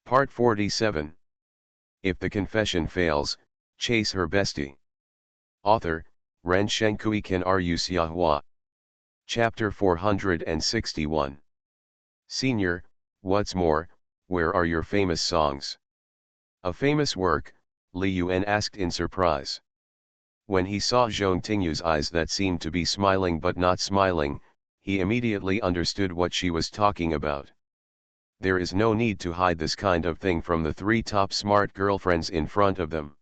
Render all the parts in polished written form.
Part 47. If the confession fails, chase her bestie. Author, Ren Shenkui Kan Ru Xiahua. Chapter 461. Senior, what's more, where are your famous songs? A famous work, Li Yuan asked in surprise. When he saw Zhong Tingyu's eyes that seemed to be smiling but not smiling, he immediately understood what she was talking about. There is no need to hide this kind of thing from the three top smart girlfriends in front of them.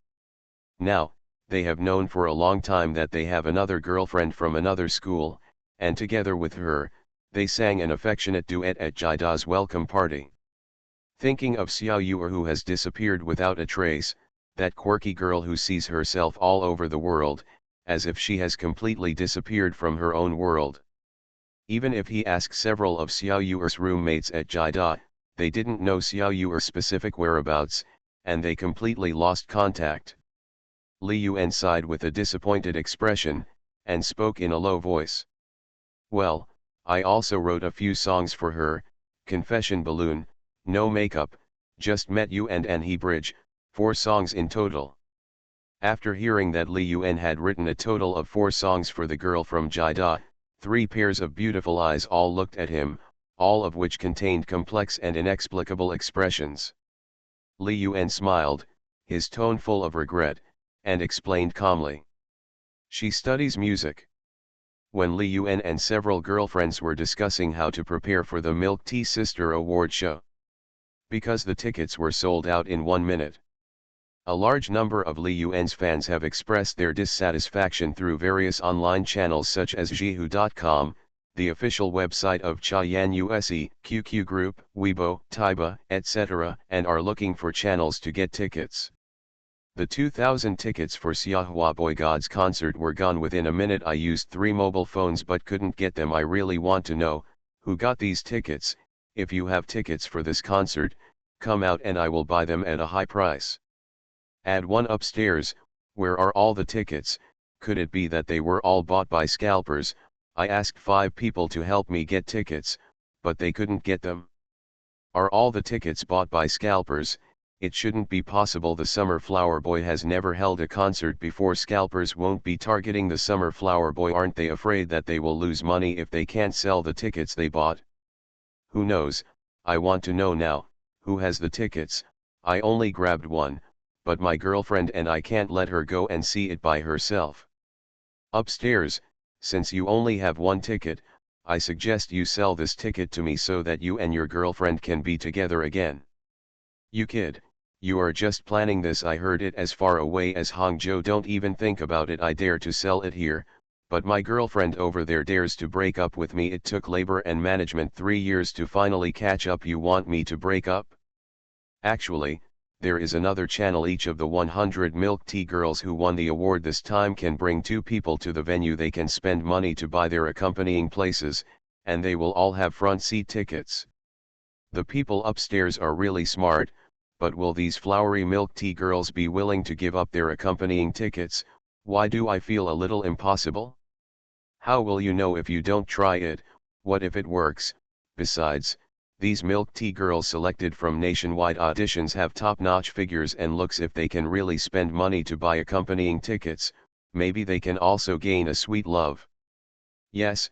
Now, they have known for a long time that they have another girlfriend from another school, and together with her, they sang an affectionate duet at Jaida's welcome party. Thinking of Xiao Yuer who has disappeared without a trace, that quirky girl who sees herself all over the world, as if she has completely disappeared from her own world. Even if he asked several of Xiao Yuer's roommates at Jaida, they didn't know Xiao Yuer's specific whereabouts, and they completely lost contact. Li Yuan sighed with a disappointed expression, and spoke in a low voice. Well, I also wrote a few songs for her, Confession Balloon, No Makeup, Just Met You and He Bridge, 4 songs in total. After hearing that Li Yuan had written a total of 4 songs for the girl from Jaida, 3 pairs of beautiful eyes all looked at him, all of which contained complex and inexplicable expressions. Li Yuan smiled, his tone full of regret, and explained calmly. She studies music. When Li Yuan and several girlfriends were discussing how to prepare for the Milk Tea Sister Award show. Because the tickets were sold out in 1 minute. A large number of Li Yuan's fans have expressed their dissatisfaction through various online channels such as Zhihu.com, the official website of Chayan Use, QQ Group, Weibo, Taiba, etc., and are looking for channels to get tickets. The 2,000 tickets for Xiahua Boy God's concert were gone within a minute. I used 3 mobile phones but couldn't get them. I really want to know, who got these tickets. If you have tickets for this concert, come out and I will buy them at a high price. Add one upstairs, where are all the tickets? Could it be that they were all bought by scalpers? I asked 5 people to help me get tickets, but they couldn't get them. Are all the tickets bought by scalpers? It shouldn't be possible. The Summer Flower Boy has never held a concert before. Scalpers won't be targeting the Summer Flower Boy. Aren't they afraid that they will lose money if they can't sell the tickets they bought? Who knows? I want to know now, who has the tickets? I only grabbed one, but my girlfriend and I can't let her go and see it by herself. Upstairs, since you only have one ticket, I suggest you sell this ticket to me so that you and your girlfriend can be together again. You kid, you are just planning this. I heard it as far away as Hangzhou. Don't even think about it. I dare to sell it here, but my girlfriend over there dares to break up with me. It took labor and management 3 years to finally catch up. You want me to break up? Actually, there is another channel. Each of the 100 milk tea girls who won the award this time can bring 2 people to the venue. They can spend money to buy their accompanying places, and they will all have front seat tickets. The people upstairs are really smart, but will these flowery milk tea girls be willing to give up their accompanying tickets? Why do I feel a little impossible? How will you know if you don't try it? What if it works? Besides, these milk tea girls selected from nationwide auditions have top-notch figures and looks. If they can really spend money to buy accompanying tickets, maybe they can also gain a sweet love. Yes,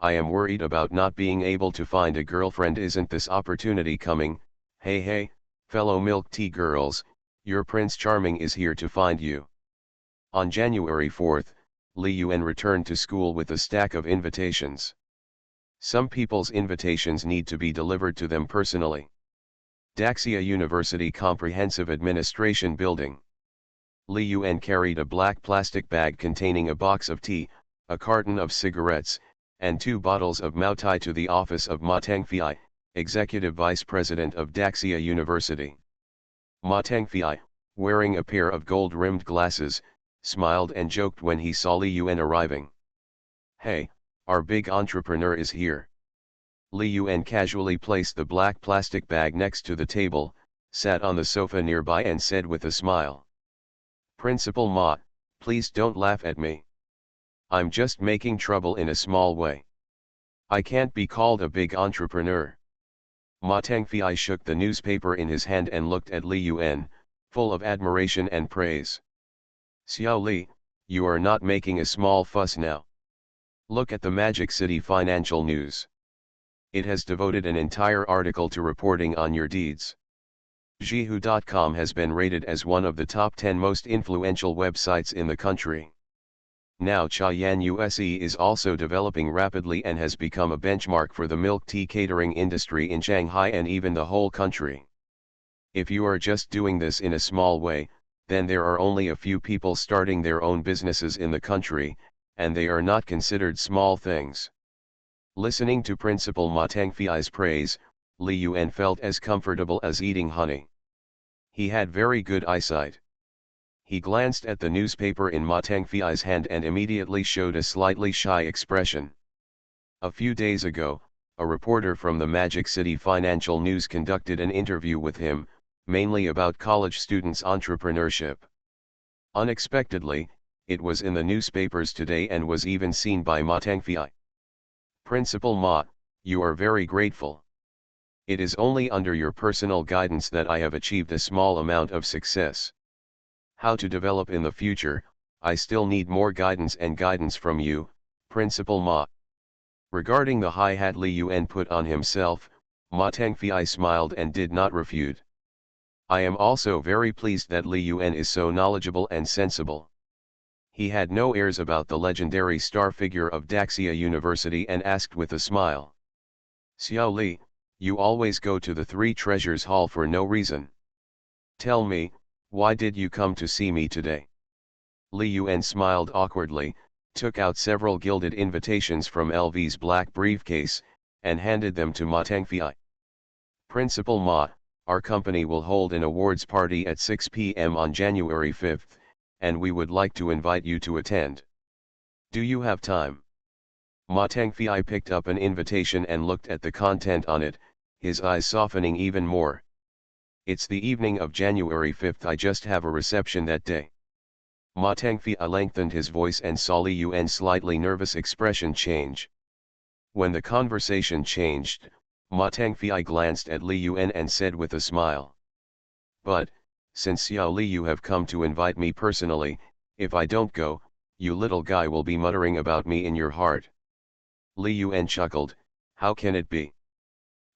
I am worried about not being able to find a girlfriend. Isn't this opportunity coming? Hey, fellow milk tea girls, your Prince Charming is here to find you. On January 4th, Li Yuan returned to school with a stack of invitations. Some people's invitations need to be delivered to them personally. Daxia University Comprehensive Administration Building. Li Yuan carried a black plastic bag containing a box of tea, a carton of cigarettes, and 2 bottles of Maotai to the office of Ma Tengfei, Executive Vice President of Daxia University. Ma Tengfei, wearing a pair of gold-rimmed glasses, smiled and joked when he saw Li Yuan arriving. Hey, our big entrepreneur is here. Li Yuan casually placed the black plastic bag next to the table, sat on the sofa nearby and said with a smile. Principal Ma, please don't laugh at me. I'm just making trouble in a small way. I can't be called a big entrepreneur. Ma Tangfei shook the newspaper in his hand and looked at Li Yuan, full of admiration and praise. Xiao Li, you are not making a small fuss now. Look at the Magic City financial news. It has devoted an entire article to reporting on your deeds. Zhihu.com has been rated as one of the top 10 most influential websites in the country. Now Chayan USE is also developing rapidly and has become a benchmark for the milk tea catering industry in Shanghai and even the whole country. If you are just doing this in a small way, then there are only a few people starting their own businesses in the country, and they are not considered small things. Listening to Principal Ma Tangfei's praise, Li Yuan felt as comfortable as eating honey. He had very good eyesight. He glanced at the newspaper in Ma Tangfei's hand and immediately showed a slightly shy expression. A few days ago, a reporter from the Magic City Financial News conducted an interview with him, mainly about college students' entrepreneurship. Unexpectedly, it was in the newspapers today and was even seen by Ma Tangfei. Principal Ma, you are very grateful. It is only under your personal guidance that I have achieved a small amount of success. How to develop in the future, I still need more guidance from you, Principal Ma. Regarding the high hat Li Yuan put on himself, Ma Tangfei smiled and did not refute. I am also very pleased that Li Yuan is so knowledgeable and sensible. He had no airs about the legendary star figure of Daxia University and asked with a smile. Xiao Li, you always go to the Three Treasures Hall for no reason. Tell me, why did you come to see me today? Li Yuan smiled awkwardly, took out several gilded invitations from LV's black briefcase, and handed them to Ma Tangfei. Principal Ma, our company will hold an awards party at 6 p.m. on January 5th, and we would like to invite you to attend. Do you have time? Ma Tangfei picked up an invitation and looked at the content on it, his eyes softening even more. It's the evening of January 5th. I just have a reception that day. Ma Tangfei lengthened his voice and saw Li Yuan's slightly nervous expression change. When the conversation changed, Ma Tangfei glanced at Li Yuan and said with a smile. But, since Xiao Li you have come to invite me personally, if I don't go, you little guy will be muttering about me in your heart. Li Yuan chuckled, how can it be?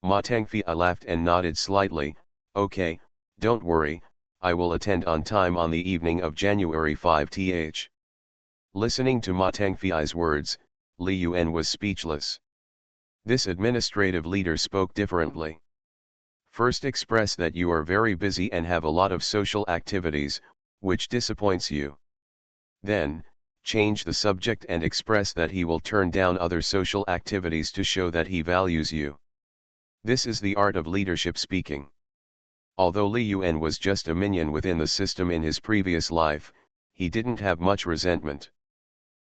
Ma Tangfei laughed and nodded slightly, okay, don't worry, I will attend on time on the evening of January 5th. Listening to Ma Tangfei's words, Li Yuan was speechless. This administrative leader spoke differently. First express that you are very busy and have a lot of social activities, which disappoints you. Then, change the subject and express that he will turn down other social activities to show that he values you. This is the art of leadership speaking. Although Li Yuan was just a minion within the system in his previous life, he didn't have much resentment.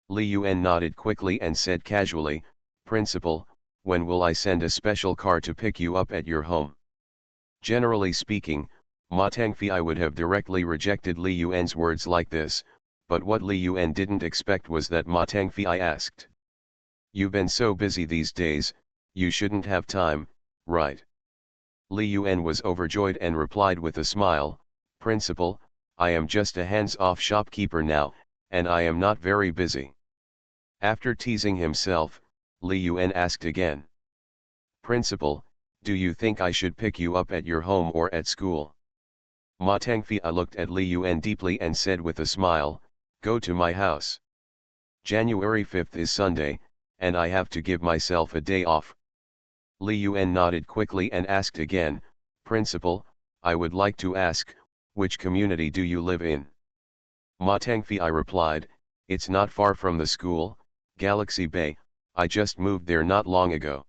Li Yuan nodded quickly and said casually, Principal, when will I send a special car to pick you up at your home? Generally speaking, Ma Tangfei would have directly rejected Li Yuan's words like this, but what Li Yuan didn't expect was that Ma Tangfei asked. You've been so busy these days, you shouldn't have time, right? Li Yuan was overjoyed and replied with a smile, Principal, I am just a hands-off shopkeeper now, and I am not very busy. After teasing himself, Li Yuan asked again. Principal, do you think I should pick you up at your home or at school? Ma Tangfei looked at Li Yuan deeply and said with a smile, go to my house. January 5th is Sunday, and I have to give myself a day off. Li Yuan nodded quickly and asked again, Principal, I would like to ask, which community do you live in? Ma Tangfei replied, it's not far from the school, Galaxy Bay, I just moved there not long ago.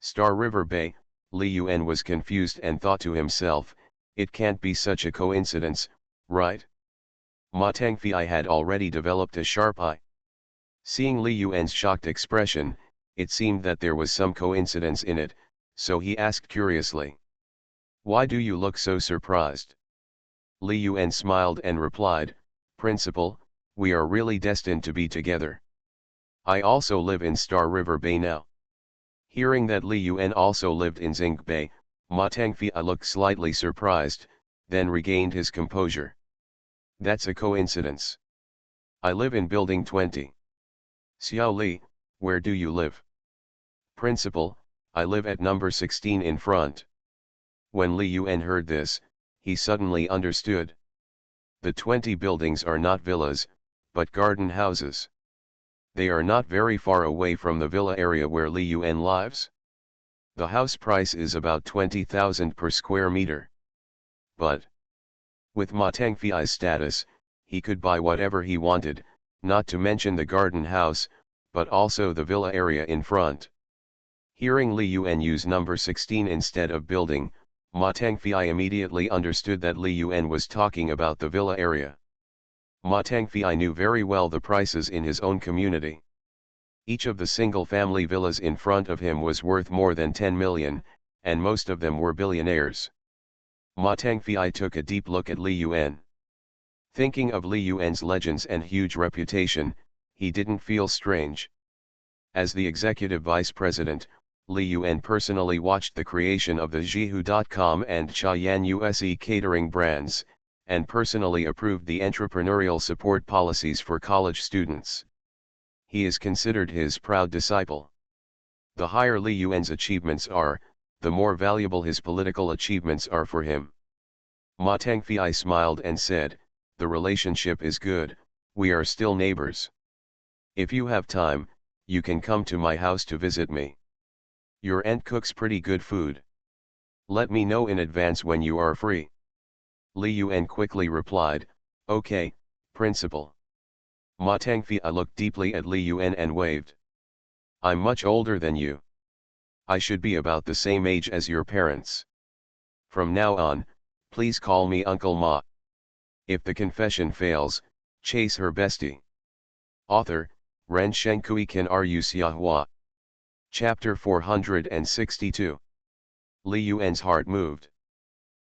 Star River Bay, Li Yuan was confused and thought to himself, it can't be such a coincidence, right? Ma Tangfei had already developed a sharp eye. Seeing Li Yuan's shocked expression, it seemed that there was some coincidence in it, so he asked curiously. Why do you look so surprised? Li Yuan smiled and replied, Principal, we are really destined to be together. I also live in Star River Bay now. Hearing that Li Yuan also lived in Zinc Bay, Ma Tangfei looked slightly surprised, then regained his composure. That's a coincidence. I live in building 20. Xiao Li, where do you live? Principal, I live at number 16 in front. When Li Yuan heard this, he suddenly understood. The 20 buildings are not villas, but garden houses. They are not very far away from the villa area where Li Yuan lives. The house price is about 20,000 per square meter. But with Ma Tangfei's status, he could buy whatever he wanted, not to mention the garden house, but also the villa area in front. Hearing Li Yuan use number 16 instead of building, Ma Tangfei immediately understood that Li Yuan was talking about the villa area. Ma Tangfei knew very well the prices in his own community. Each of the single-family villas in front of him was worth more than 10 million, and most of them were billionaires. Ma Tangfei took a deep look at Li Yuan. Thinking of Li Yuan's legends and huge reputation, he didn't feel strange. As the executive vice president, Li Yuan personally watched the creation of the Zhihu.com and Chayan USE catering brands, and personally approved the entrepreneurial support policies for college students. He is considered his proud disciple. The higher Li Yuan's achievements are, the more valuable his political achievements are for him. Ma Tangfei smiled and said, "The relationship is good, we are still neighbors. If you have time, you can come to my house to visit me. Your aunt cooks pretty good food. Let me know in advance when you are free." Li Yuan quickly replied, "Okay, principal." Ma Tangfei looked deeply at Li Yuan and waved. "I'm much older than you. I should be about the same age as your parents. From now on, please call me Uncle Ma. If the confession fails, chase her bestie." Author, Ren Shenkui Kan Ru Xiahua. Chapter 462. Li Yuan's heart moved.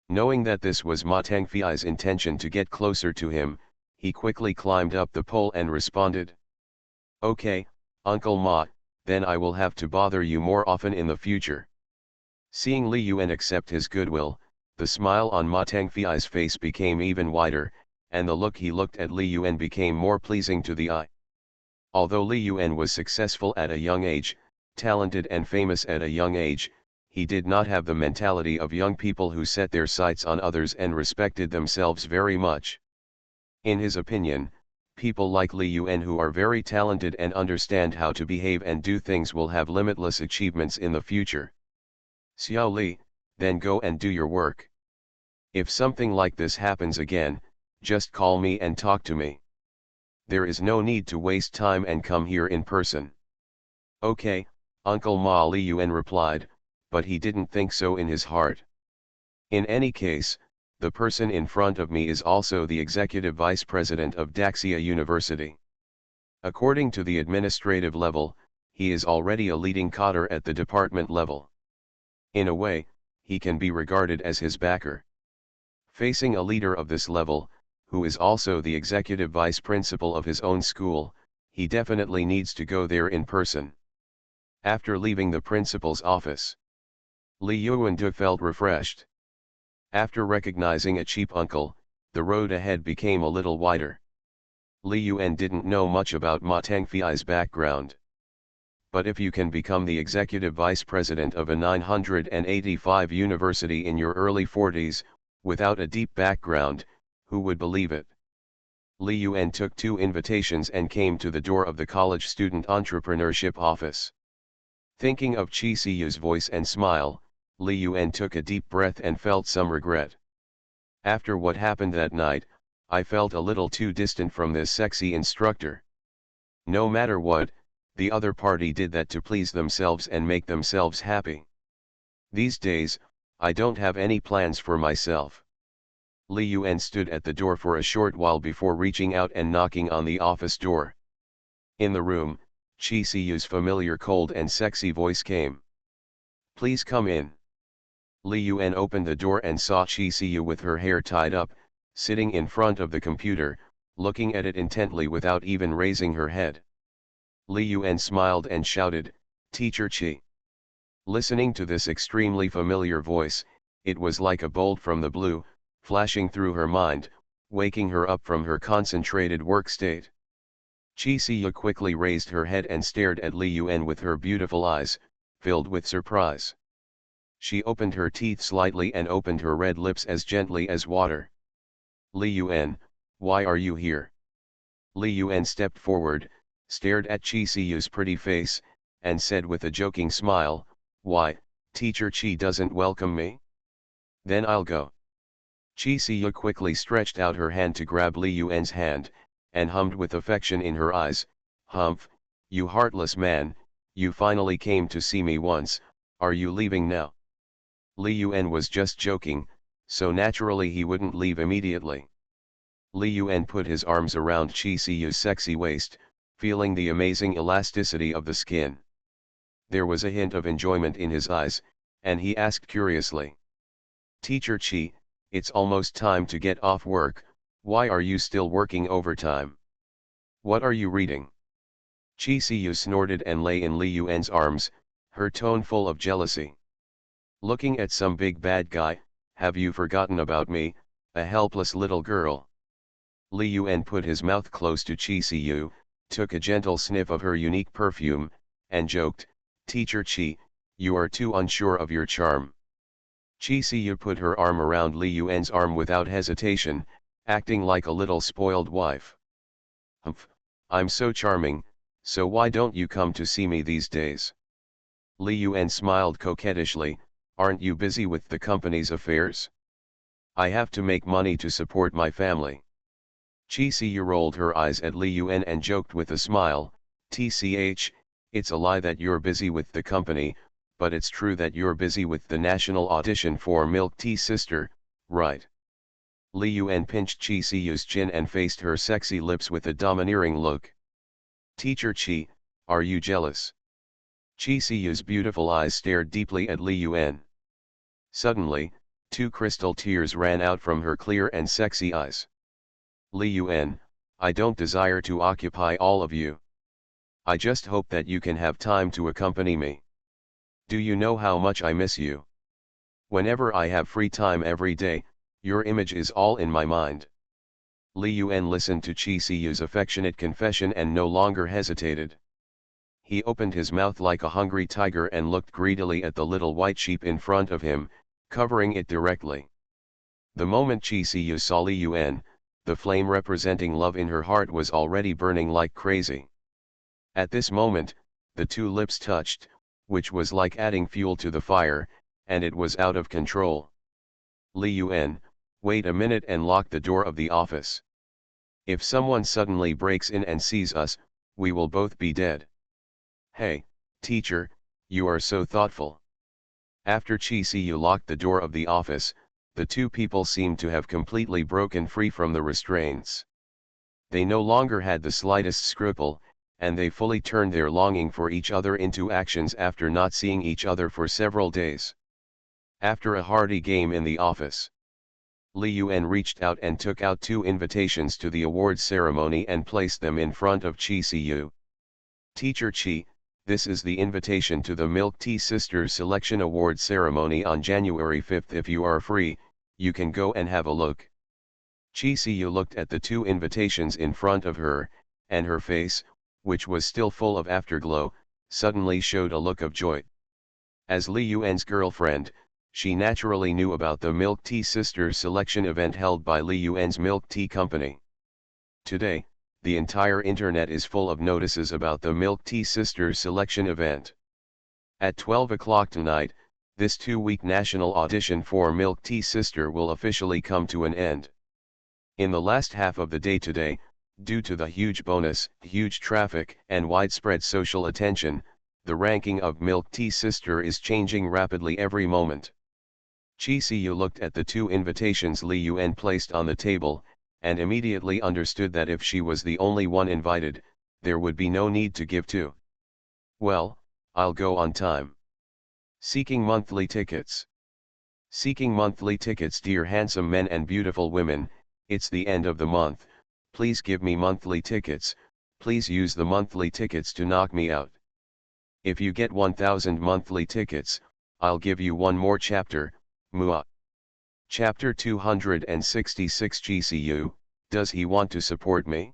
Knowing that this was Ma Tangfei's intention to get closer to him, he quickly climbed up the pole and responded. "Okay, Uncle Ma, then I will have to bother you more often in the future." Seeing Li Yuan accept his goodwill, the smile on Ma Tangfei's face became even wider, and the look he looked at Li Yuan became more pleasing to the eye. Although Li Yuan was successful at a young age, talented and famous at a young age, he did not have the mentality of young people who set their sights on others and respected themselves very much. In his opinion, people like Li Yuan who are very talented and understand how to behave and do things will have limitless achievements in the future. "Xiao Li, then go and do your work. If something like this happens again, just call me and talk to me. There is no need to waste time and come here in person." "Okay, Uncle Ma," Li Yuan replied, but he didn't think so in his heart. In any case, the person in front of me is also the executive vice president of Daxia University. According to the administrative level, he is already a leading cadre at the department level. In a way, he can be regarded as his backer. Facing a leader of this level, who is also the executive vice principal of his own school, he definitely needs to go there in person. After leaving the principal's office, Li Yuan felt refreshed. After recognizing a cheap uncle, the road ahead became a little wider. Li Yuan didn't know much about Ma Tangfei's background. But if you can become the executive vice president of a 985 university in your early 40s, without a deep background, who would believe it? Li Yuan took 2 invitations and came to the door of the college student entrepreneurship office. Thinking of Chi Siyu's voice and smile, Li Yuan took a deep breath and felt some regret. After what happened that night, I felt a little too distant from this sexy instructor. No matter what, the other party did that to please themselves and make themselves happy. These days, I don't have any plans for myself. Li Yuan stood at the door for a short while before reaching out and knocking on the office door. In the room, Chi Siyu's familiar cold and sexy voice came. "Please come in." Li Yuan opened the door and saw Chi Siyu with her hair tied up, sitting in front of the computer, looking at it intently without even raising her head. Li Yuan smiled and shouted, "Teacher Chi." Listening to this extremely familiar voice, it was like a bolt from the blue, flashing through her mind, waking her up from her concentrated work state. Chi Siya quickly raised her head and stared at Li Yuan with her beautiful eyes, filled with surprise. She opened her teeth slightly and opened her red lips as gently as water. Li Yuan, why are you here? Li Yuan stepped forward, stared at Chi Siya's pretty face, and said with a joking smile, why, Teacher Chi doesn't welcome me? Then I'll go. Chi Siya quickly stretched out her hand to grab Li Yuan's hand, and hummed with affection in her eyes, Humph, you heartless man, you finally came to see me once, are you leaving now? Li Yuan was just joking, so naturally he wouldn't leave immediately. Li Yuan put his arms around Chi Siya's sexy waist, feeling the amazing elasticity of the skin. There was a hint of enjoyment in his eyes, and he asked curiously. Teacher Chi, it's almost time to get off work, why are you still working overtime? What are you reading? Chi Siyu snorted and lay in Li Yuan's arms, her tone full of jealousy. Looking at some big bad guy, have you forgotten about me, a helpless little girl? Li Yuan put his mouth close to Chi Siyu, took a gentle sniff of her unique perfume, and joked, Teacher Chi, you are too unsure of your charm. Chi Siyu put her arm around Li Yuan's arm without hesitation, acting like a little spoiled wife. Humph, I'm so charming, so why don't you come to see me these days? Li Yuan smiled coquettishly, aren't you busy with the company's affairs? I have to make money to support my family. Chi Siyu rolled her eyes at Li Yuan and joked with a smile, TCH, it's a lie that you're busy with the company, but it's true that you're busy with the national audition for Milk Tea Sister, right? Li Yuan pinched Chi Siyu's chin and faced her sexy lips with a domineering look. Teacher Chi, are you jealous? Chi Siyu's beautiful eyes stared deeply at Li Yuan. Suddenly, two crystal tears ran out from her clear and sexy eyes. Li Yuan, I don't desire to occupy all of you. I just hope that you can have time to accompany me. Do you know how much I miss you? Whenever I have free time every day, your image is all in my mind. Li Yuan listened to Chi Siyu's affectionate confession and no longer hesitated. He opened his mouth like a hungry tiger and looked greedily at the little white sheep in front of him, covering it directly. The moment Chi Siyu saw Li Yuan, the flame representing love in her heart was already burning like crazy. At this moment, the two lips touched, which was like adding fuel to the fire, and it was out of control. Li Yuan, wait a minute and lock the door of the office. If someone suddenly breaks in and sees us, we will both be dead. Hey, teacher, you are so thoughtful. After Chi Siyu locked the door of the office, the two people seemed to have completely broken free from the restraints. They no longer had the slightest scruple, and they fully turned their longing for each other into actions after not seeing each other for several days. After a hearty game in the office, Li Yuan reached out and took out two invitations to the awards ceremony and placed them in front of Chi Siyu. Teacher Chi, this is the invitation to the Milk Tea Sisters Selection Award ceremony on January 5th. If you are free, you can go and have a look. Chi Siyu looked at the two invitations in front of her, and her face, which was still full of afterglow, suddenly showed a look of joy. As Li Yuan's girlfriend, she naturally knew about the Milk Tea Sisters selection event held by Li Yuan's Milk Tea Company. Today, the entire internet is full of notices about the Milk Tea Sisters selection event. At 12 o'clock tonight, this 2-week national audition for Milk Tea Sister will officially come to an end. In the last half of the day today, due to the huge bonus, huge traffic, and widespread social attention, the ranking of Milk Tea Sister is changing rapidly every moment. Chi Siyu looked at the two invitations Li Yuan placed on the table, and immediately understood that if she was the only one invited, there would be no need to give two. Well, I'll go on time. Seeking monthly tickets. Seeking monthly tickets. Dear handsome men and beautiful women, it's the end of the month, please give me monthly tickets, please use the monthly tickets to knock me out. If you get 1000 monthly tickets, I'll give you one more chapter, Mua. Chapter 266 GCU, does he want to support me?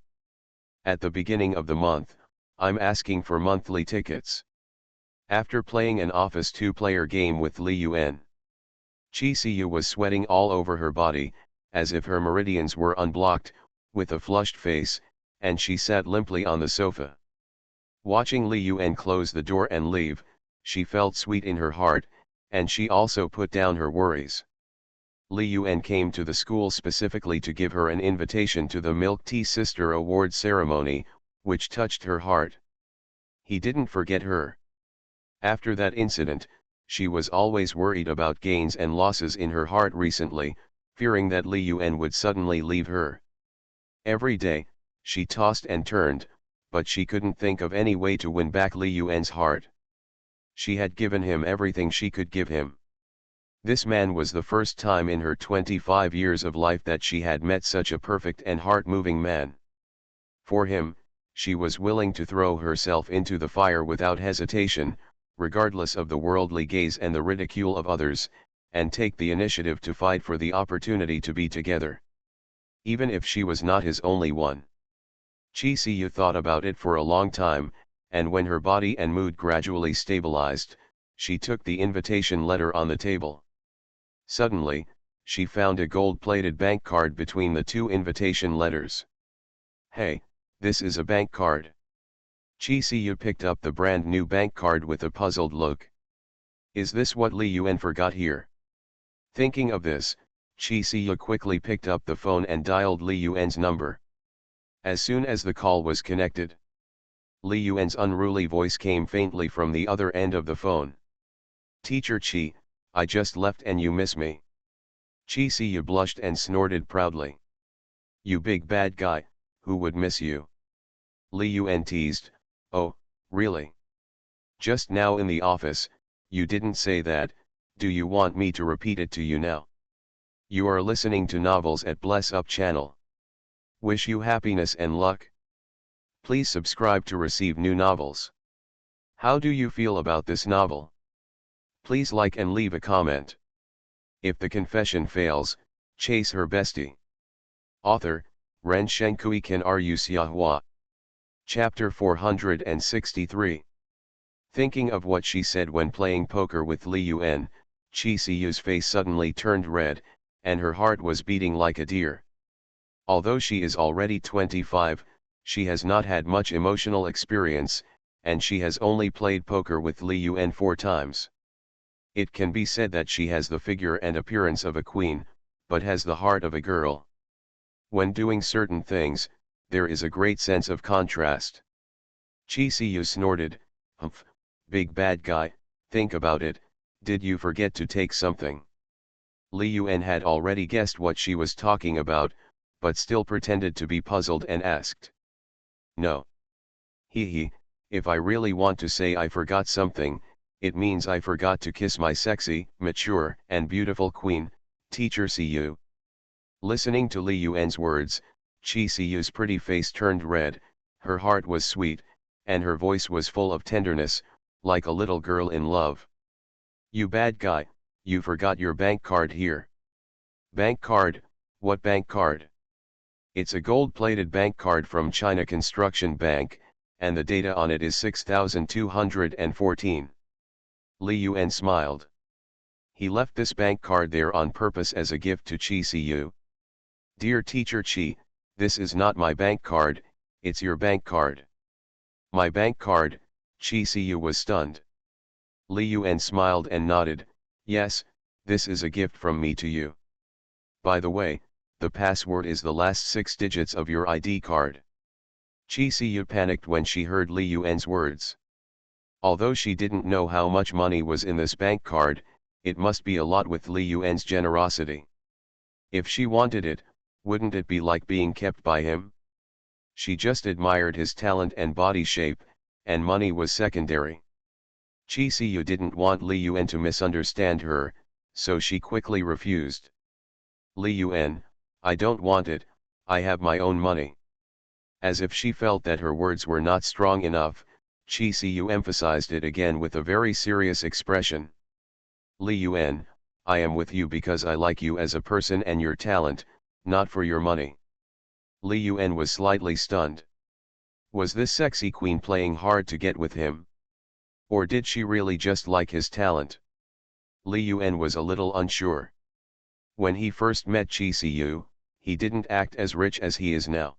At the beginning of the month, I'm asking for monthly tickets. After playing an Office 2-player game with Li Yuan, GCU was sweating all over her body, as if her meridians were unblocked, with a flushed face, and she sat limply on the sofa. Watching Li Yuan close the door and leave, she felt sweet in her heart, and she also put down her worries. Li Yuan came to the school specifically to give her an invitation to the Milk Tea Sister Award ceremony, which touched her heart. He didn't forget her. After that incident, she was always worried about gains and losses in her heart recently, fearing that Li Yuan would suddenly leave her. Every day, she tossed and turned, but she couldn't think of any way to win back Li Yuan's heart. She had given him everything she could give him. This man was the first time in her 25 years of life that she had met such a perfect and heart-moving man. For him, she was willing to throw herself into the fire without hesitation, regardless of the worldly gaze and the ridicule of others, and take the initiative to fight for the opportunity to be together. Even if she was not his only one. Chi Siyu thought about it for a long time, and when her body and mood gradually stabilized, she took the invitation letter on the table. Suddenly, she found a gold-plated bank card between the two invitation letters. Hey, this is a bank card. Chi Siyu picked up the brand new bank card with a puzzled look. Is this what Li Yuan forgot here? Thinking of this, Chi Siyu quickly picked up the phone and dialed Li Yuan's number. As soon as the call was connected, Li Yuan's unruly voice came faintly from the other end of the phone. Teacher Chi, I just left and you miss me. Chi Siyu blushed and snorted proudly. You big bad guy, who would miss you? Li Yuan teased, oh, really? Just now in the office, you didn't say that, do you want me to repeat it to you now? You are listening to Novels at Bless Up channel. Wish you happiness and luck. Please subscribe to receive new novels. How do you feel about this novel? Please like and leave a comment. If the confession fails, chase her bestie. Author, Ren Shenkui Kan Ru Xiahua. Chapter 463. Thinking of what she said when playing poker with Li Yuan, Chi Siyu's face suddenly turned red, and her heart was beating like a deer. Although she is already 25, she has not had much emotional experience, and she has only played poker with Li Yuan 4 times. It can be said that she has the figure and appearance of a queen, but has the heart of a girl. When doing certain things, there is a great sense of contrast. Chi Siyu snorted, humph, big bad guy, think about it, did you forget to take something? Li Yuan had already guessed what she was talking about, but still pretended to be puzzled and asked. No. Hee, if I really want to say I forgot something, it means I forgot to kiss my sexy, mature, and beautiful queen, Teacher Siyu. Listening to Li Yuan's words, Chi Siyu's pretty face turned red, her heart was sweet, and her voice was full of tenderness, like a little girl in love. You bad guy, you forgot your bank card here. Bank card, what bank card? It's a gold-plated bank card from China Construction Bank, and the data on it is 6214. Li Yuan smiled. He left this bank card there on purpose as a gift to Chi Siyu. Dear Teacher Chi, this is not my bank card, it's your bank card. My bank card, Chi Siyu was stunned. Li Yuan smiled and nodded, yes, this is a gift from me to you. By the way, the password is the last 6 digits of your ID card. Chi Siyu panicked when she heard Li Yuan's words. Although she didn't know how much money was in this bank card, it must be a lot with Li Yuan's generosity. If she wanted it, wouldn't it be like being kept by him? She just admired his talent and body shape, and money was secondary. Chi Siyu didn't want Li Yuan to misunderstand her, so she quickly refused. Li Yuan, I don't want it, I have my own money. As if she felt that her words were not strong enough, Chi Siu emphasized it again with a very serious expression. Li Yuan, I am with you because I like you as a person and your talent, not for your money. Li Yuan was slightly stunned. Was this sexy queen playing hard to get with him? Or did she really just like his talent? Li Yuan was a little unsure. When he first met Chi Siu, he didn't act as rich as he is now.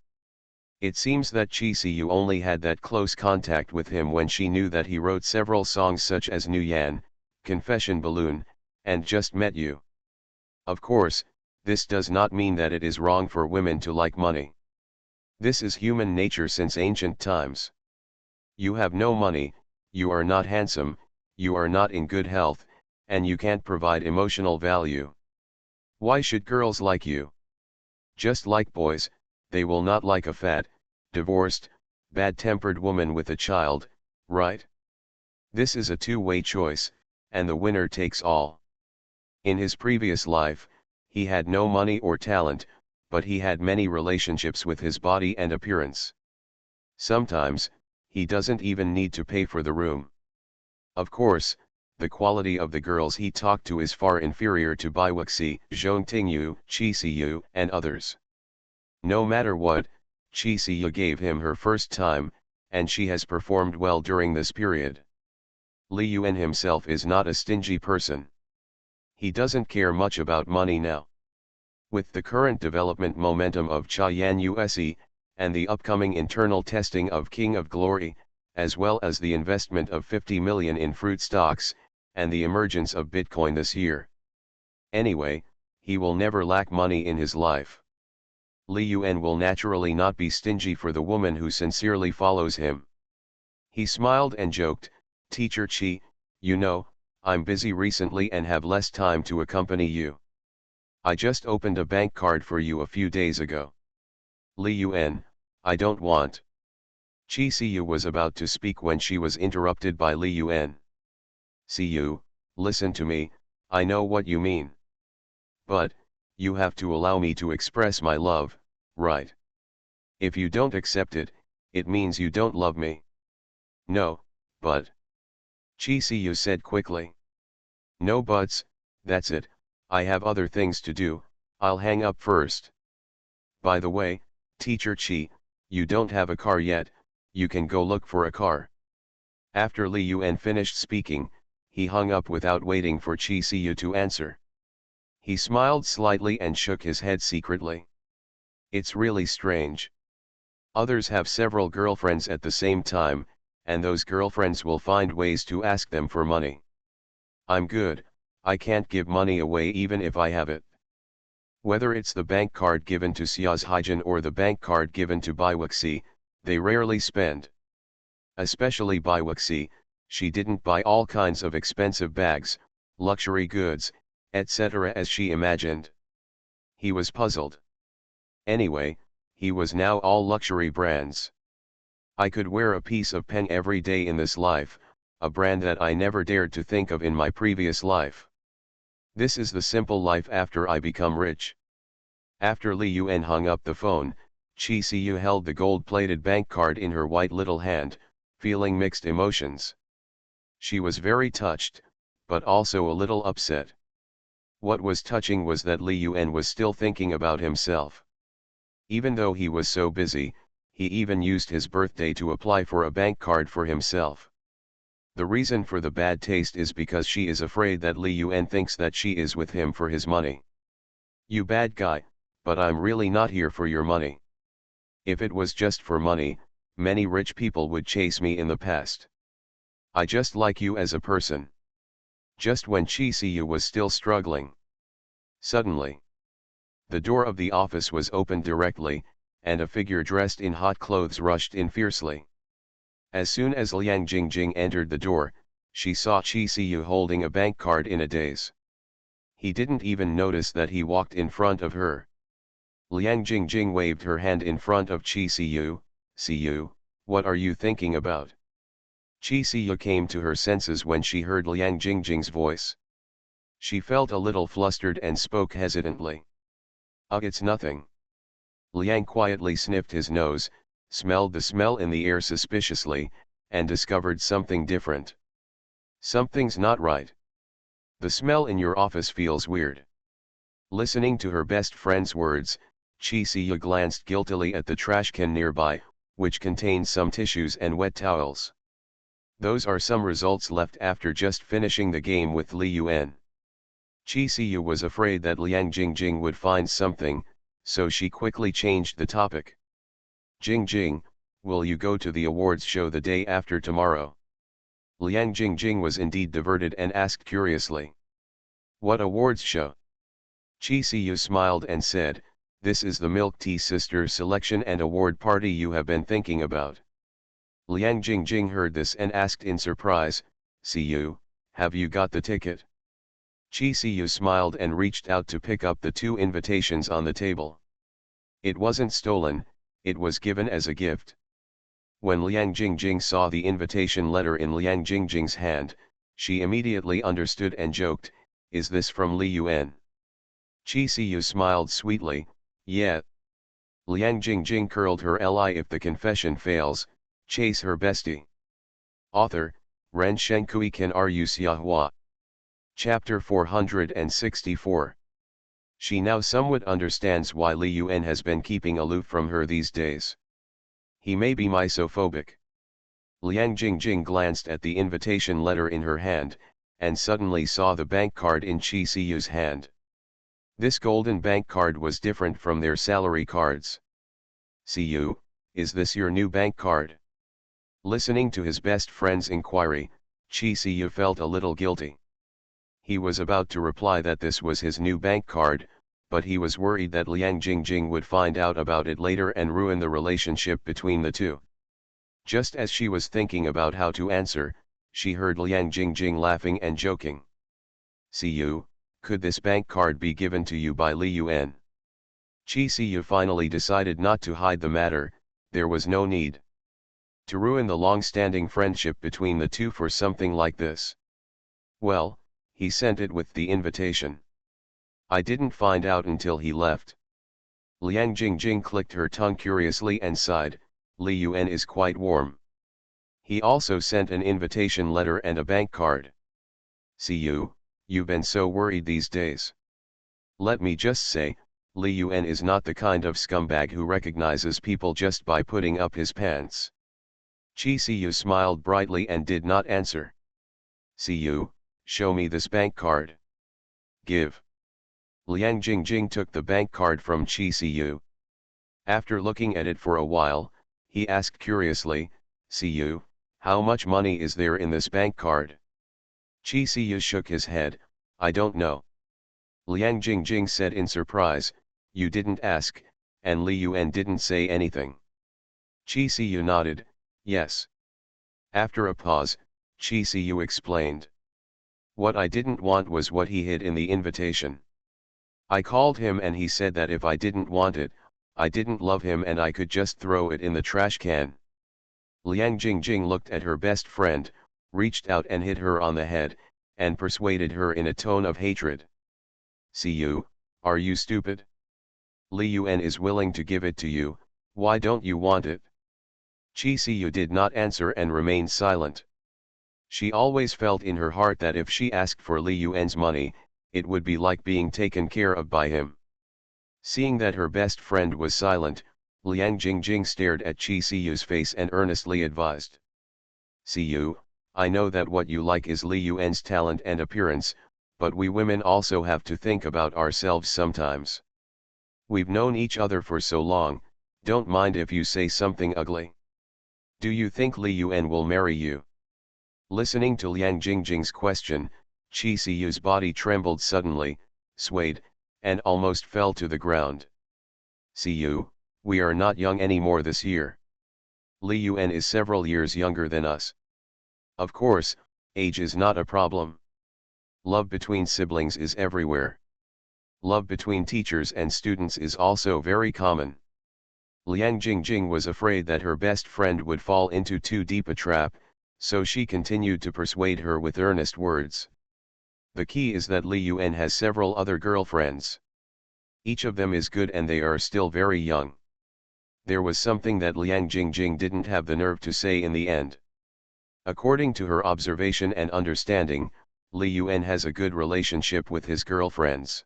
It seems that Chi Siu only had that close contact with him when she knew that he wrote several songs such as Nu Yan, Confession Balloon, and Just Met You. Of course, this does not mean that it is wrong for women to like money. This is human nature since ancient times. You have no money, you are not handsome, you are not in good health, and you can't provide emotional value. Why should girls like you? Just like boys, they will not like a fat, divorced, bad-tempered woman with a child, right? This is a two-way choice, and the winner takes all. In his previous life, he had no money or talent, but he had many relationships with his body and appearance. Sometimes, he doesn't even need to pay for the room. Of course, the quality of the girls he talked to is far inferior to Bai Wuxi, Zhong Tingyu, Chi Siyu, and others. No matter what, Chi Siyu gave him her first time, and she has performed well during this period. Li Yuan himself is not a stingy person. He doesn't care much about money now. With the current development momentum of Chayan Use, and the upcoming internal testing of King of Glory, as well as the investment of 50 million in fruit stocks, and the emergence of Bitcoin this year. Anyway, he will never lack money in his life. Li Yuan will naturally not be stingy for the woman who sincerely follows him. He smiled and joked, Teacher Chi, you know, I'm busy recently and have less time to accompany you. I just opened a bank card for you a few days ago. Li Yuan, I don't want. Chi Siyu was about to speak when she was interrupted by Li Yuan. Siyu, listen to me, I know what you mean. But, you have to allow me to express my love, right? If you don't accept it, it means you don't love me. No, but. Chi Siyu said quickly. No buts, that's it, I have other things to do, I'll hang up first. By the way, Teacher Chi, you don't have a car yet, you can go look for a car. After Li Yuan finished speaking, he hung up without waiting for Chi Siyu to answer. He smiled slightly and shook his head secretly. It's really strange. Others have several girlfriends at the same time, and those girlfriends will find ways to ask them for money. I'm good, I can't give money away even if I have it. Whether it's the bank card given to Xia's Haijin or the bank card given to Bai Wuxi, they rarely spend. Especially Bai Wuxi, she didn't buy all kinds of expensive bags, luxury goods, etc. as she imagined. He was puzzled. Anyway, he was now all luxury brands. I could wear a piece of pen every day in this life, a brand that I never dared to think of in my previous life. This is the simple life after I become rich. After Li Yuan hung up the phone, Chi Siyu held the gold-plated bank card in her white little hand, feeling mixed emotions. She was very touched, but also a little upset. What was touching was that Li Yuan was still thinking about himself. Even though he was so busy, he even used his birthday to apply for a bank card for himself. The reason for the bad taste is because she is afraid that Li Yuan thinks that she is with him for his money. You bad guy, but I'm really not here for your money. If it was just for money, many rich people would chase me in the past. I just like you as a person. Just when Chi Siyu was still struggling. Suddenly, the door of the office was opened directly, and a figure dressed in hot clothes rushed in fiercely. As soon as Liang Jingjing entered the door, she saw Chi Siyu holding a bank card in a daze. He didn't even notice that he walked in front of her. Liang Jingjing waved her hand in front of Chi Siyu. Siyu, what are you thinking about? Chi Siyu came to her senses when she heard Liang Jingjing's voice. She felt a little flustered and spoke hesitantly. It's nothing. Liang quietly sniffed his nose, smelled the smell in the air suspiciously, and discovered something different. Something's not right. The smell in your office feels weird. Listening to her best friend's words, Chi Siyu glanced guiltily at the trash can nearby, which contained some tissues and wet towels. Those are some results left after just finishing the game with Li Yuan. Chi Siyu was afraid that Liang Jingjing would find something, so she quickly changed the topic. Jingjing, will you go to the awards show the day after tomorrow? Liang Jingjing was indeed diverted and asked curiously. What awards show? Chi Siyu smiled and said, this is the Milk Tea Sisters selection and award party you have been thinking about. Liang Jingjing heard this and asked in surprise, Siyu, have you got the ticket? Chi Siyu smiled and reached out to pick up the 2 invitations on the table. It wasn't stolen, it was given as a gift. When Liang Jingjing saw the invitation letter in Liang Jingjing's hand, she immediately understood and joked, is this from Li Yuan? Chi Siyu smiled sweetly, yeah. Liang Jingjing curled her li. If the confession fails, chase her bestie. Author, Ren Shenkui Kan Ru Xiahua. Chapter 464. She now somewhat understands why Li Yuan has been keeping aloof from her these days. He may be misophobic. Liang Jingjing glanced at the invitation letter in her hand, and suddenly saw the bank card in Chi Siyu's hand. This golden bank card was different from their salary cards. Siyu, is this your new bank card? Listening to his best friend's inquiry, Chi Siyu felt a little guilty. He was about to reply that this was his new bank card, but he was worried that Liang Jingjing would find out about it later and ruin the relationship between the two. Just as she was thinking about how to answer, she heard Liang Jingjing laughing and joking. Siyu, could this bank card be given to you by Li Yuan? Chi Siyu finally decided not to hide the matter, there was no need to ruin the long-standing friendship between the two for something like this. Well, he sent it with the invitation. I didn't find out until he left. Liang Jingjing clicked her tongue curiously and sighed, Li Yuan is quite warm. He also sent an invitation letter and a bank card. Siyu, you've been so worried these days. Let me just say, Li Yuan is not the kind of scumbag who recognizes people just by putting up his pants. Chi Siyu smiled brightly and did not answer. Siyu, show me this bank card. Give. Liang Jingjing took the bank card from Chi Siyu. After looking at it for a while, he asked curiously, Siyu, how much money is there in this bank card? Chi Siyu shook his head, I don't know. Liang Jingjing said in surprise, you didn't ask, and Li Yuan didn't say anything. Chi Siyu nodded, yes. After a pause, Chi Siyu explained. What I didn't want was what he hid in the invitation. I called him and he said that if I didn't want it, I didn't love him and I could just throw it in the trash can. Liang Jingjing looked at her best friend, reached out and hit her on the head, and persuaded her in a tone of hatred. Siyu, are you stupid? Li Yuan is willing to give it to you, why don't you want it? Chi Siyu did not answer and remained silent. She always felt in her heart that if she asked for Li Yuan's money, it would be like being taken care of by him. Seeing that her best friend was silent, Liang Jingjing stared at Chi Siyu's face and earnestly advised. Siyu, I know that what you like is Li Yuan's talent and appearance, but we women also have to think about ourselves sometimes. We've known each other for so long, don't mind if you say something ugly. Do you think Li Yuan will marry you? Listening to Liang Jingjing's question, Chi Siyu's body trembled suddenly, swayed, and almost fell to the ground. Siyu, we are not young anymore this year. Li Yuan is several years younger than us. Of course, age is not a problem. Love between siblings is everywhere. Love between teachers and students is also very common. Liang Jingjing was afraid that her best friend would fall into too deep a trap, so she continued to persuade her with earnest words. The key is that Li Yuan has several other girlfriends. Each of them is good and they are still very young. There was something that Liang Jingjing didn't have the nerve to say in the end. According to her observation and understanding, Li Yuan has a good relationship with his girlfriends.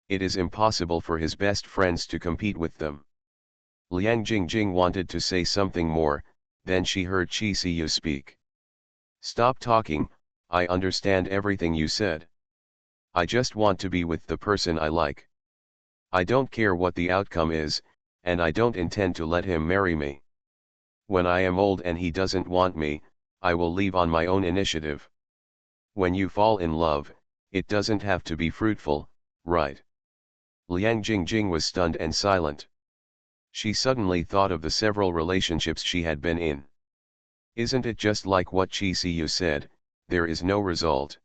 It is impossible for his best friends to compete with them. Liang Jingjing wanted to say something more, then she heard Qi Siyu speak. Stop talking, I understand everything you said. I just want to be with the person I like. I don't care what the outcome is, and I don't intend to let him marry me. When I am old and he doesn't want me, I will leave on my own initiative. When you fall in love, it doesn't have to be fruitful, right? Liang Jingjing was stunned and silent. She suddenly thought of the several relationships she had been in. Isn't it just like what Qi Siyu said, there is no result.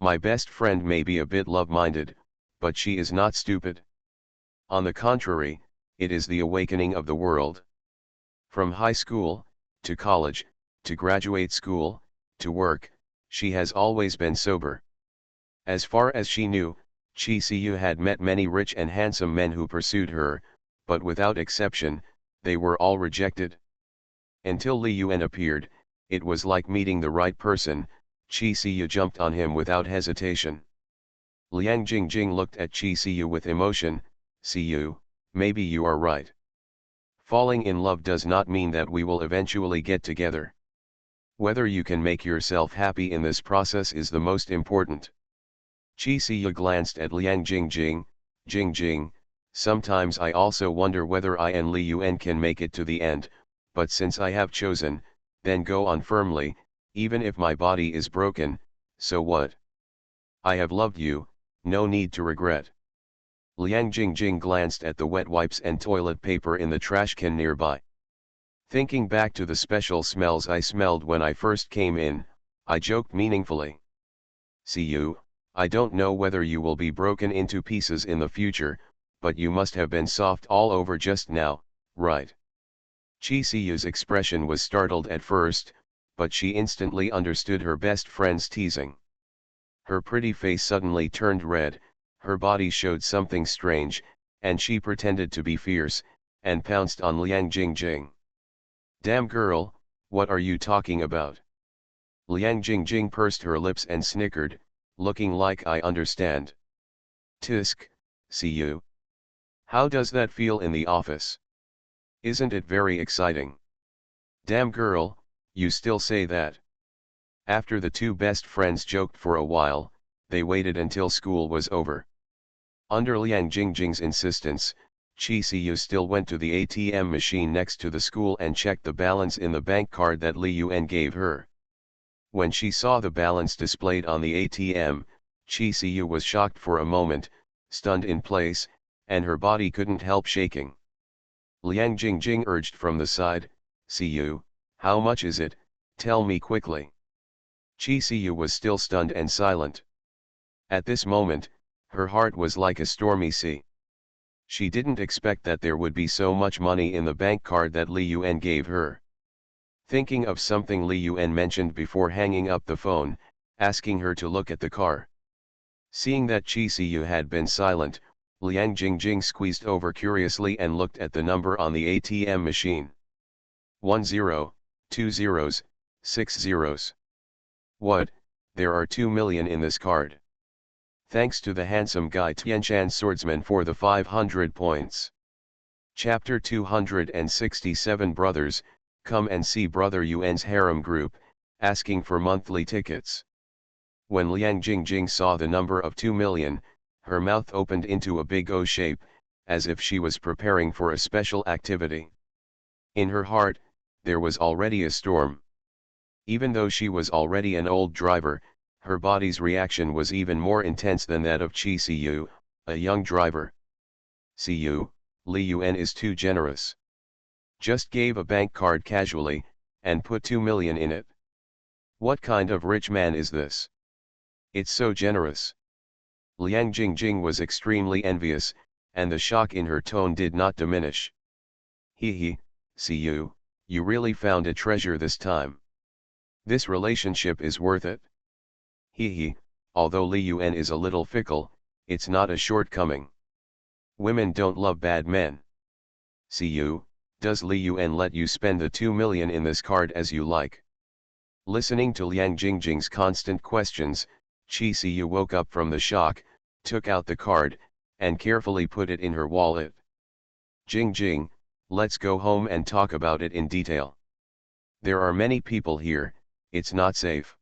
My best friend may be a bit love-minded, but she is not stupid. On the contrary, it is the awakening of the world. From high school, to college, to graduate school, to work, she has always been sober. As far as she knew, Qi Siyu had met many rich and handsome men who pursued her, but without exception, they were all rejected. Until Li Yuan appeared, it was like meeting the right person. Qi Siyu jumped on him without hesitation. Liang Jingjing looked at Qi Siyu with emotion. Siyu, maybe you are right. Falling in love does not mean that we will eventually get together. Whether you can make yourself happy in this process is the most important. Qi Siyu glanced at Liang Jingjing. Jingjing, sometimes I also wonder whether I and Li Yuan can make it to the end, but since I have chosen, then go on firmly, even if my body is broken, so what? I have loved you, no need to regret. Liang Jingjing glanced at the wet wipes and toilet paper in the trash can nearby. Thinking back to the special smells I smelled when I first came in, I joked meaningfully. See you, I don't know whether you will be broken into pieces in the future, but you must have been soft all over just now, right? Qi Siyu's expression was startled at first, but she instantly understood her best friend's teasing. Her pretty face suddenly turned red, her body showed something strange, and she pretended to be fierce, and pounced on Liang Jingjing. Damn girl, what are you talking about? Liang Jingjing pursed her lips and snickered, looking like I understand. Tisk, see you. How does that feel in the office? Isn't it very exciting? Damn girl, you still say that. After the two best friends joked for a while, they waited until school was over. Under Liang Jingjing's insistence, Qi Siyu still went to the ATM machine next to the school and checked the balance in the bank card that Li Yuan gave her. When she saw the balance displayed on the ATM, Qi Siyu was shocked for a moment, stunned in place, and her body couldn't help shaking. Liang Jingjing urged from the side, Siyu, how much is it, tell me quickly. Qi Siyu was still stunned and silent. At this moment, her heart was like a stormy sea. She didn't expect that there would be so much money in the bank card that Li Yuan gave her. Thinking of something Li Yuan mentioned before hanging up the phone, asking her to look at the car. Seeing that Qi Siyu had been silent, Liang Jingjing squeezed over curiously and looked at the number on the ATM machine. 10, 2 zeros, 6 zeros. What, there are 2 million in this card. Thanks to the handsome guy Tianshan swordsman for the 500 points. Chapter 267 Brothers, come and see Brother Yuan's harem group, asking for monthly tickets. When Liang Jingjing saw the number of 2 million, her mouth opened into a big O shape, as if she was preparing for a special activity. In her heart, there was already a storm. Even though she was already an old driver, her body's reaction was even more intense than that of Qi Siyu, a young driver. Siyu, Li Yuan is too generous. Just gave a bank card casually, and put 2 million in it. What kind of rich man is this? It's so generous. Liang Jingjing was extremely envious, and the shock in her tone did not diminish. He, Siyu, you really found a treasure this time. This relationship is worth it. He, although Li Yuan is a little fickle, it's not a shortcoming. Women don't love bad men. Siyu, does Li Yuan let you spend the 2 million in this card as you like? Listening to Liang Jingjing's constant questions, Qi Siyu woke up from the shock, took out the card, and carefully put it in her wallet. Jingjing, let's go home and talk about it in detail. There are many people here, it's not safe.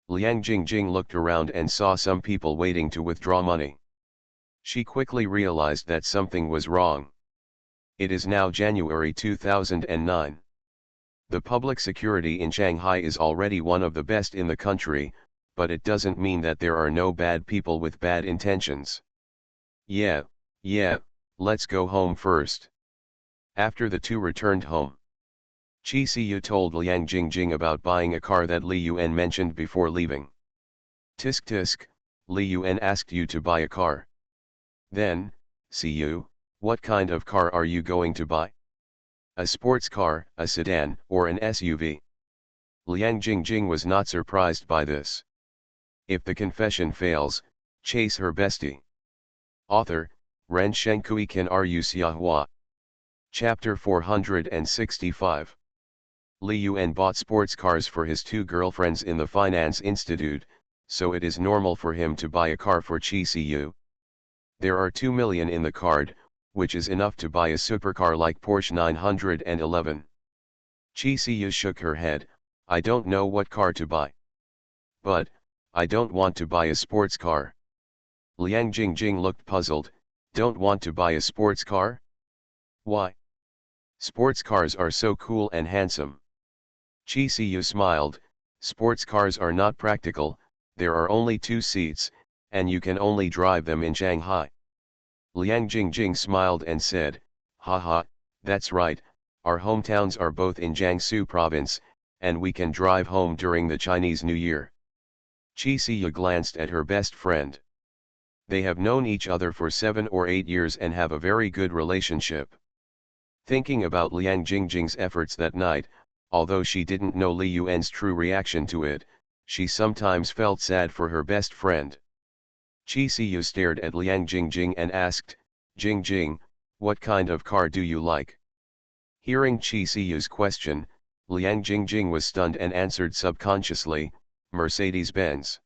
Liang Jingjing looked around and saw some people waiting to withdraw money. She quickly realized that something was wrong. It is now January 2009. The public security in Shanghai is already one of the best in the country, but it doesn't mean that there are no bad people with bad intentions. Yeah, let's go home first. After the two returned home, Qi Siyu told Liang Jingjing about buying a car that Li Yuan mentioned before leaving. Tisk tisk, Li Yuan asked you to buy a car. Then, Siyu, what kind of car are you going to buy? A sports car, a sedan, or an SUV? Liang Jingjing was not surprised by this. If the confession fails, chase her bestie. Author, Ren Shenkui Kan Ru Xiahua. Chapter 465. Li Yuan bought sports cars for his two girlfriends in the Finance Institute, so it is normal for him to buy a car for Qi Siyu. There are 2 million in the card, which is enough to buy a supercar like Porsche 911. Qi Siyu shook her head, I don't know what car to buy. But, I don't want to buy a sports car. Liang Jingjing looked puzzled, don't want to buy a sports car? Why? Sports cars are so cool and handsome. Qi Siyu smiled, sports cars are not practical, there are only 2 seats, and you can only drive them in Shanghai. Liang Jingjing smiled and said, haha, that's right, our hometowns are both in Jiangsu province, and we can drive home during the Chinese New Year. Qi Siyu glanced at her best friend. They have known each other for 7 or 8 years and have a very good relationship. Thinking about Liang Jingjing's efforts that night, although she didn't know Li Yuan's true reaction to it, she sometimes felt sad for her best friend. Qi Siyu stared at Liang Jingjing and asked, Jingjing, what kind of car do you like? Hearing Qi Siyu's question, Liang Jingjing was stunned and answered subconsciously, Mercedes-Benz.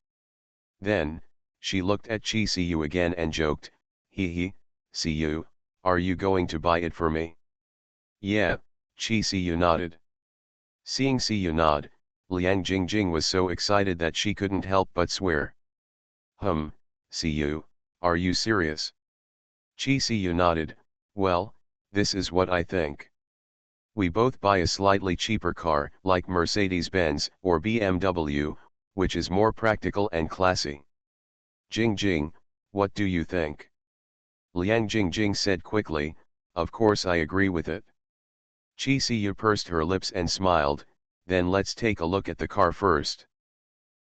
Then, she looked at Qi Siyu again and joked, hee, Siyu, are you going to buy it for me? Yeah, Qi Siyu nodded. Seeing Siyu nod, Liang Jingjing was so excited that she couldn't help but swear. Siyu, are you serious? Qi Siyu nodded, well, this is what I think. We both buy a slightly cheaper car, like Mercedes-Benz or BMW, which is more practical and classy. Jingjing, what do you think? Liang Jingjing said quickly, of course I agree with it. Qi Siyu pursed her lips and smiled, then let's take a look at the car first.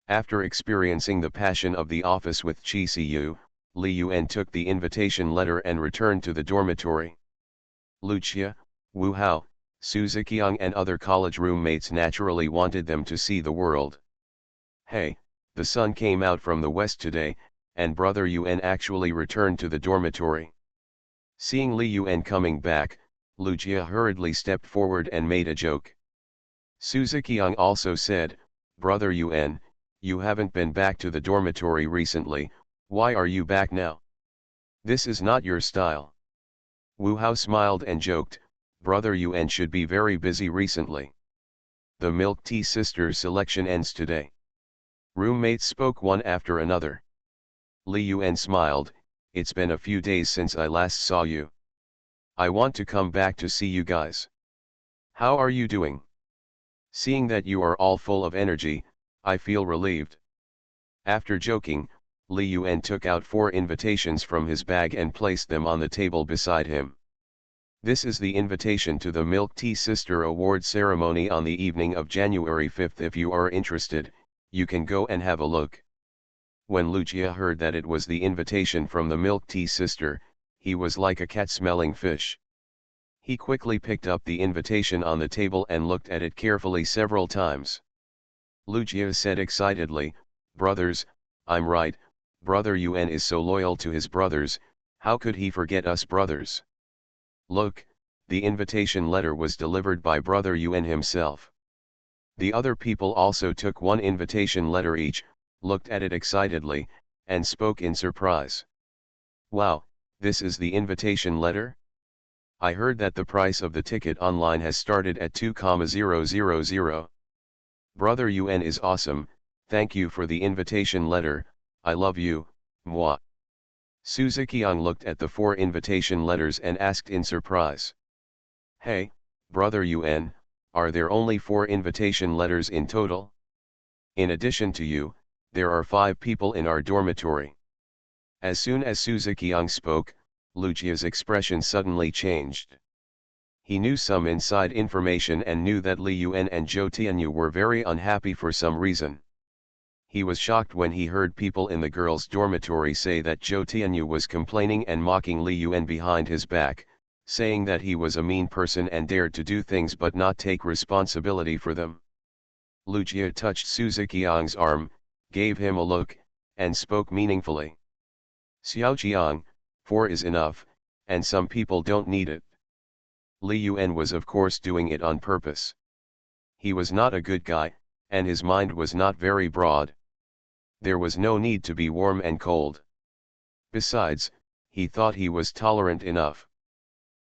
After experiencing the passion of the office with Qi Siyu, Li Yuan took the invitation letter and returned to the dormitory. Lucia, Wu Hao, Su Ziqiang and other college roommates naturally wanted them to see the world. Hey, the sun came out from the west today, and Brother Yuan actually returned to the dormitory. Seeing Li Yuan coming back, Lucia hurriedly stepped forward and made a joke. Su Ziqiang also said, Brother Yuan, you haven't been back to the dormitory recently, why are you back now? This is not your style. Wu Hao smiled and joked, Brother Yuan should be very busy recently. The milk tea sisters selection ends today. Roommates spoke one after another. Li Yuan smiled, it's been a few days since I last saw you. I want to come back to see you guys. How are you doing? Seeing that you are all full of energy, I feel relieved. After joking, Li Yuan took out 4 invitations from his bag and placed them on the table beside him. This is the invitation to the Milk Tea Sister Award ceremony on the evening of January 5th. If you are interested, you can go and have a look. When Lucia heard that it was the invitation from the Milk Tea Sister, he was like a cat smelling fish. He quickly picked up the invitation on the table and looked at it carefully several times. Lucia said excitedly, brothers, I'm right, Brother Yuan is so loyal to his brothers, how could he forget us brothers? Look, the invitation letter was delivered by Brother Yuan himself. The other people also took one invitation letter each, looked at it excitedly, and spoke in surprise. Wow, this is the invitation letter? I heard that the price of the ticket online has started at 2,000. Brother UN is awesome, thank you for the invitation letter, I love you, moi. Suzuki-young looked at the 4 invitation letters and asked in surprise. Hey, Brother UN, are there only 4 invitation letters in total? In addition to you, there are 5 people in our dormitory. As soon as Suzuki-young spoke, Lucia's expression suddenly changed. He knew some inside information and knew that Li Yuan and Zhou Tianyu were very unhappy for some reason. He was shocked when he heard people in the girls' dormitory say that Zhou Tianyu was complaining and mocking Li Yuan behind his back, saying that he was a mean person and dared to do things but not take responsibility for them. Lucia touched Suzuki-yang's arm, gave him a look, and spoke meaningfully. Xiaoqiang, 4 is enough, and some people don't need it. Li Yuan was of course doing it on purpose. He was not a good guy, and his mind was not very broad. There was no need to be warm and cold. Besides, he thought he was tolerant enough.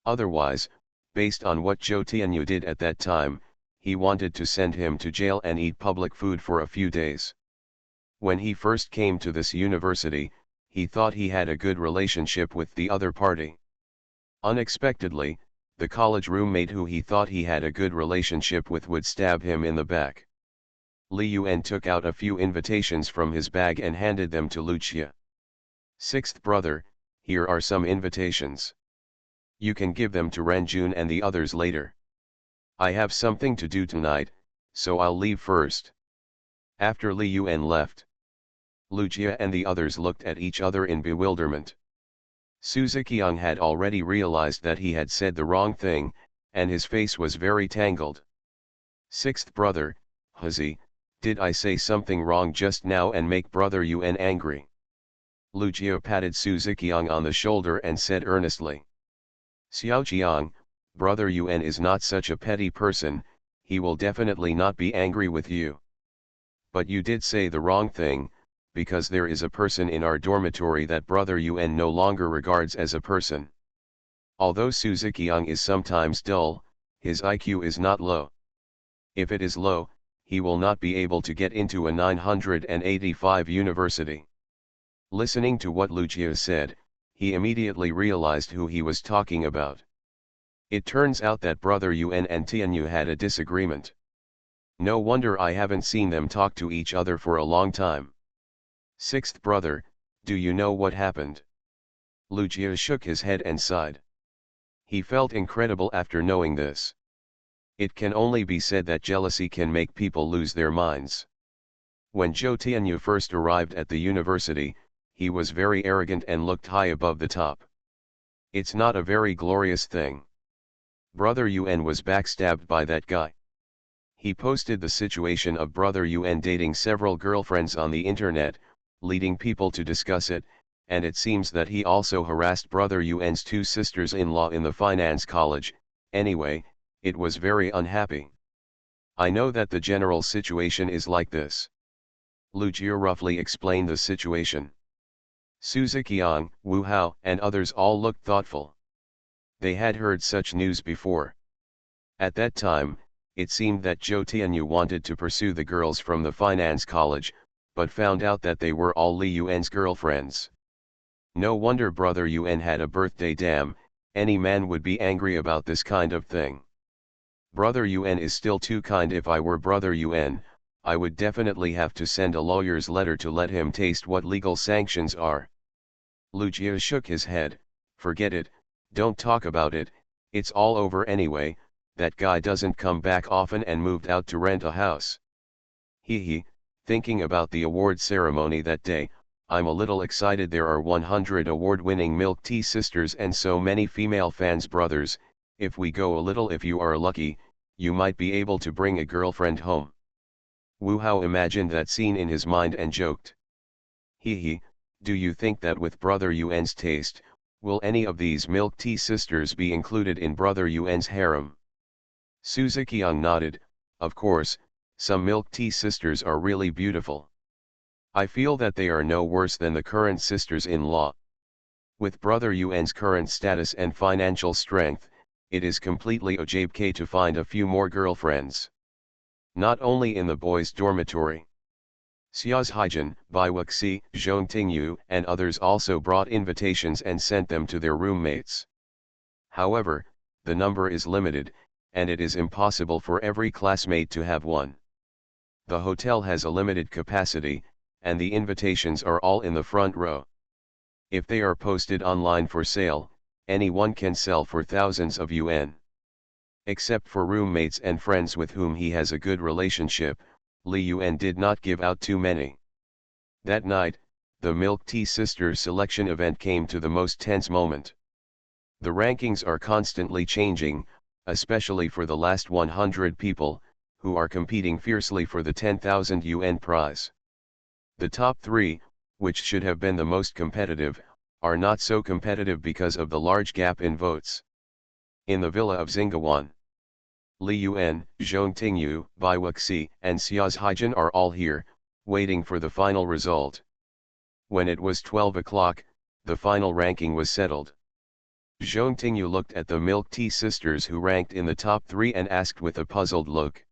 Otherwise, based on what Zhou Tianyu did at that time, he wanted to send him to jail and eat public food for a few days. When he first came to this university, he thought he had a good relationship with the other party. Unexpectedly, the college roommate who he thought he had a good relationship with would stab him in the back. Li Yuan took out a few invitations from his bag and handed them to Lucia. 6th brother, here are some invitations. You can give them to Renjun and the others later. I have something to do tonight, so I'll leave first. After Li Yuan left, Lucia and the others looked at each other in bewilderment. Suzuki-young had already realized that he had said the wrong thing, and his face was very tangled. 6th brother, Hazi, did I say something wrong just now and make Brother UN angry? Lucia patted Suzuki-young on the shoulder and said earnestly. Xiaoqiang, Brother UN is not such a petty person, he will definitely not be angry with you. But you did say the wrong thing, because there is a person in our dormitory that Brother UN no longer regards as a person. Although Suzuki-young is sometimes dull, his IQ is not low. If it is low, he will not be able to get into a 985 university. Listening to what Lucia said, he immediately realized who he was talking about. It turns out that Brother UN and Tianyu had a disagreement. No wonder I haven't seen them talk to each other for a long time. 6th brother, do you know what happened? Lucia shook his head and sighed. He felt incredible after knowing this. It can only be said that jealousy can make people lose their minds. When Zhou Tianyu first arrived at the university, he was very arrogant and looked high above the top. It's not a very glorious thing. Brother UN was backstabbed by that guy. He posted the situation of Brother UN dating several girlfriends on the internet, leading people to discuss it, and it seems that he also harassed Brother UN's 2 sisters-in-law in the finance college. Anyway, it was very unhappy. I know that the general situation is like this. Lucia roughly explained the situation. Suzuki-young, Wu Hao, and others all looked thoughtful. They had heard such news before. At that time, it seemed that Zhou Tianyu wanted to pursue the girls from the finance college, but found out that they were all Li Yuan's girlfriends. No wonder Brother UN had a birthday. Damn, any man would be angry about this kind of thing. Brother UN is still too kind. If I were Brother UN, I would definitely have to send a lawyer's letter to let him taste what legal sanctions are. Lucia shook his head. Forget it, don't talk about it, it's all over anyway, that guy doesn't come back often and moved out to rent a house. Hee, thinking about the award ceremony that day, I'm a little excited. There are 100 award-winning milk tea sisters and so many female fans. Brothers, if we go a little, if you are lucky, you might be able to bring a girlfriend home. Wu Hao imagined that scene in his mind and joked. Hee, do you think that with Brother UN's taste, will any of these milk tea sisters be included in Brother UN's harem? Suzuki-young nodded. Of course, Some milk tea sisters are really beautiful. I feel that they are no worse than the current sisters-in-law. With brother Yun's current status and financial strength, it is completely okay to find a few more girlfriends. Not only in the boys' dormitory. Xia's Haijin, Baiwuxi, Zhongtingyu and others also brought invitations and sent them to their roommates. However, the number is limited, and it is impossible for every classmate to have one. The hotel has a limited capacity, and the invitations are all in the front row. If they are posted online for sale, anyone can sell for thousands of yuan. Except for roommates and friends with whom he has a good relationship, Li Yuan did not give out too many. That night, the Milk Tea Sisters selection event came to the most tense moment. The rankings are constantly changing, especially for the last 100 people, who are competing fiercely for the 10,000 yuan prize. The top 3, which should have been the most competitive, are not so competitive because of the large gap in votes. In the villa of Xingawan, Li Yuan, Zhongtingyu, Baiwuxi, and Xia's Haijin are all here, waiting for the final result. When it was 12 o'clock, the final ranking was settled. Zhongtingyu looked at the Milk Tea Sisters who ranked in the top 3 and asked with a puzzled look.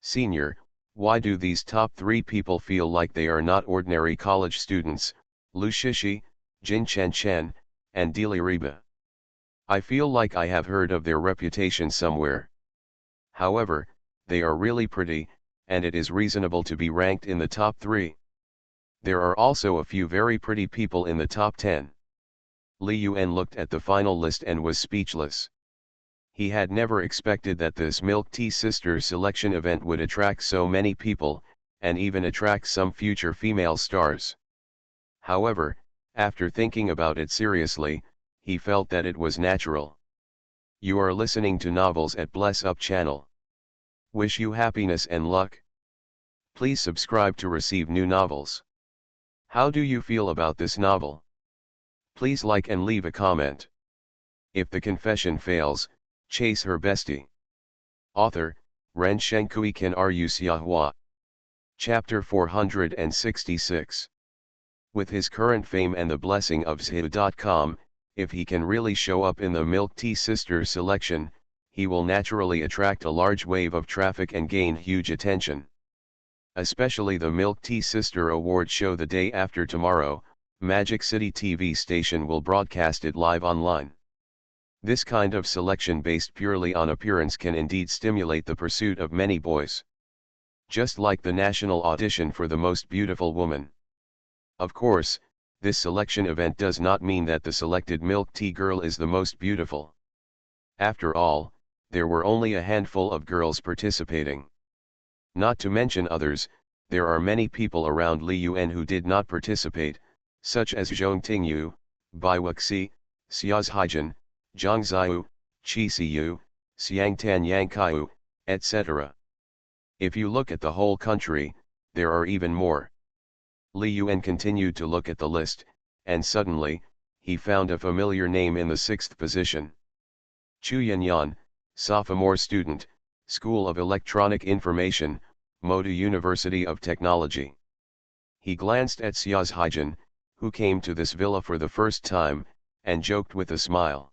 "Senior, why do these top 3 people feel like they are not ordinary college students, Lu Shishi, Jin Chen Chen, and Dili Riba? I feel like I have heard of their reputation somewhere. However, they are really pretty, and it is reasonable to be ranked in the top 3. There are also a few very pretty people in the top 10. Li Yuan looked at the final list and was speechless. He had never expected that this Milk Tea Sisters selection event would attract so many people, and even attract some future female stars. However, after thinking about it seriously, he felt that it was natural. You are listening to Novels at Bless Up channel. Wish you happiness and luck. Please subscribe to receive new novels. How do you feel about this novel? Please like and leave a comment. If the confession fails, chase her bestie. Author, Ren Shenkui Kan Ru Xiahua. Chapter 466. With his current fame and the blessing of Zhu.com, if he can really show up in the Milk Tea Sisters selection, he will naturally attract a large wave of traffic and gain huge attention. Especially the Milk Tea Sister Award show the day after tomorrow, Magic City TV station will broadcast it live online. This kind of selection based purely on appearance can indeed stimulate the pursuit of many boys. Just like the national audition for the most beautiful woman. Of course, this selection event does not mean that the selected milk tea girl is the most beautiful. After all, there were only a handful of girls participating. Not to mention others, there are many people around Li Yuan who did not participate, such as Zhongtingyu, Baiwuxi, Xia's Haijin, Zhang Ziyu, Qi Siyu, Xiangtan Yangkaiu, etc. If you look at the whole country, there are even more. Li Yuan continued to look at the list, and suddenly, he found a familiar name in the 6th position. Chu Yanyan, sophomore student, School of Electronic Information, Moda University of Technology. He glanced at Xia's Haijin, who came to this villa for the first time, and joked with a smile.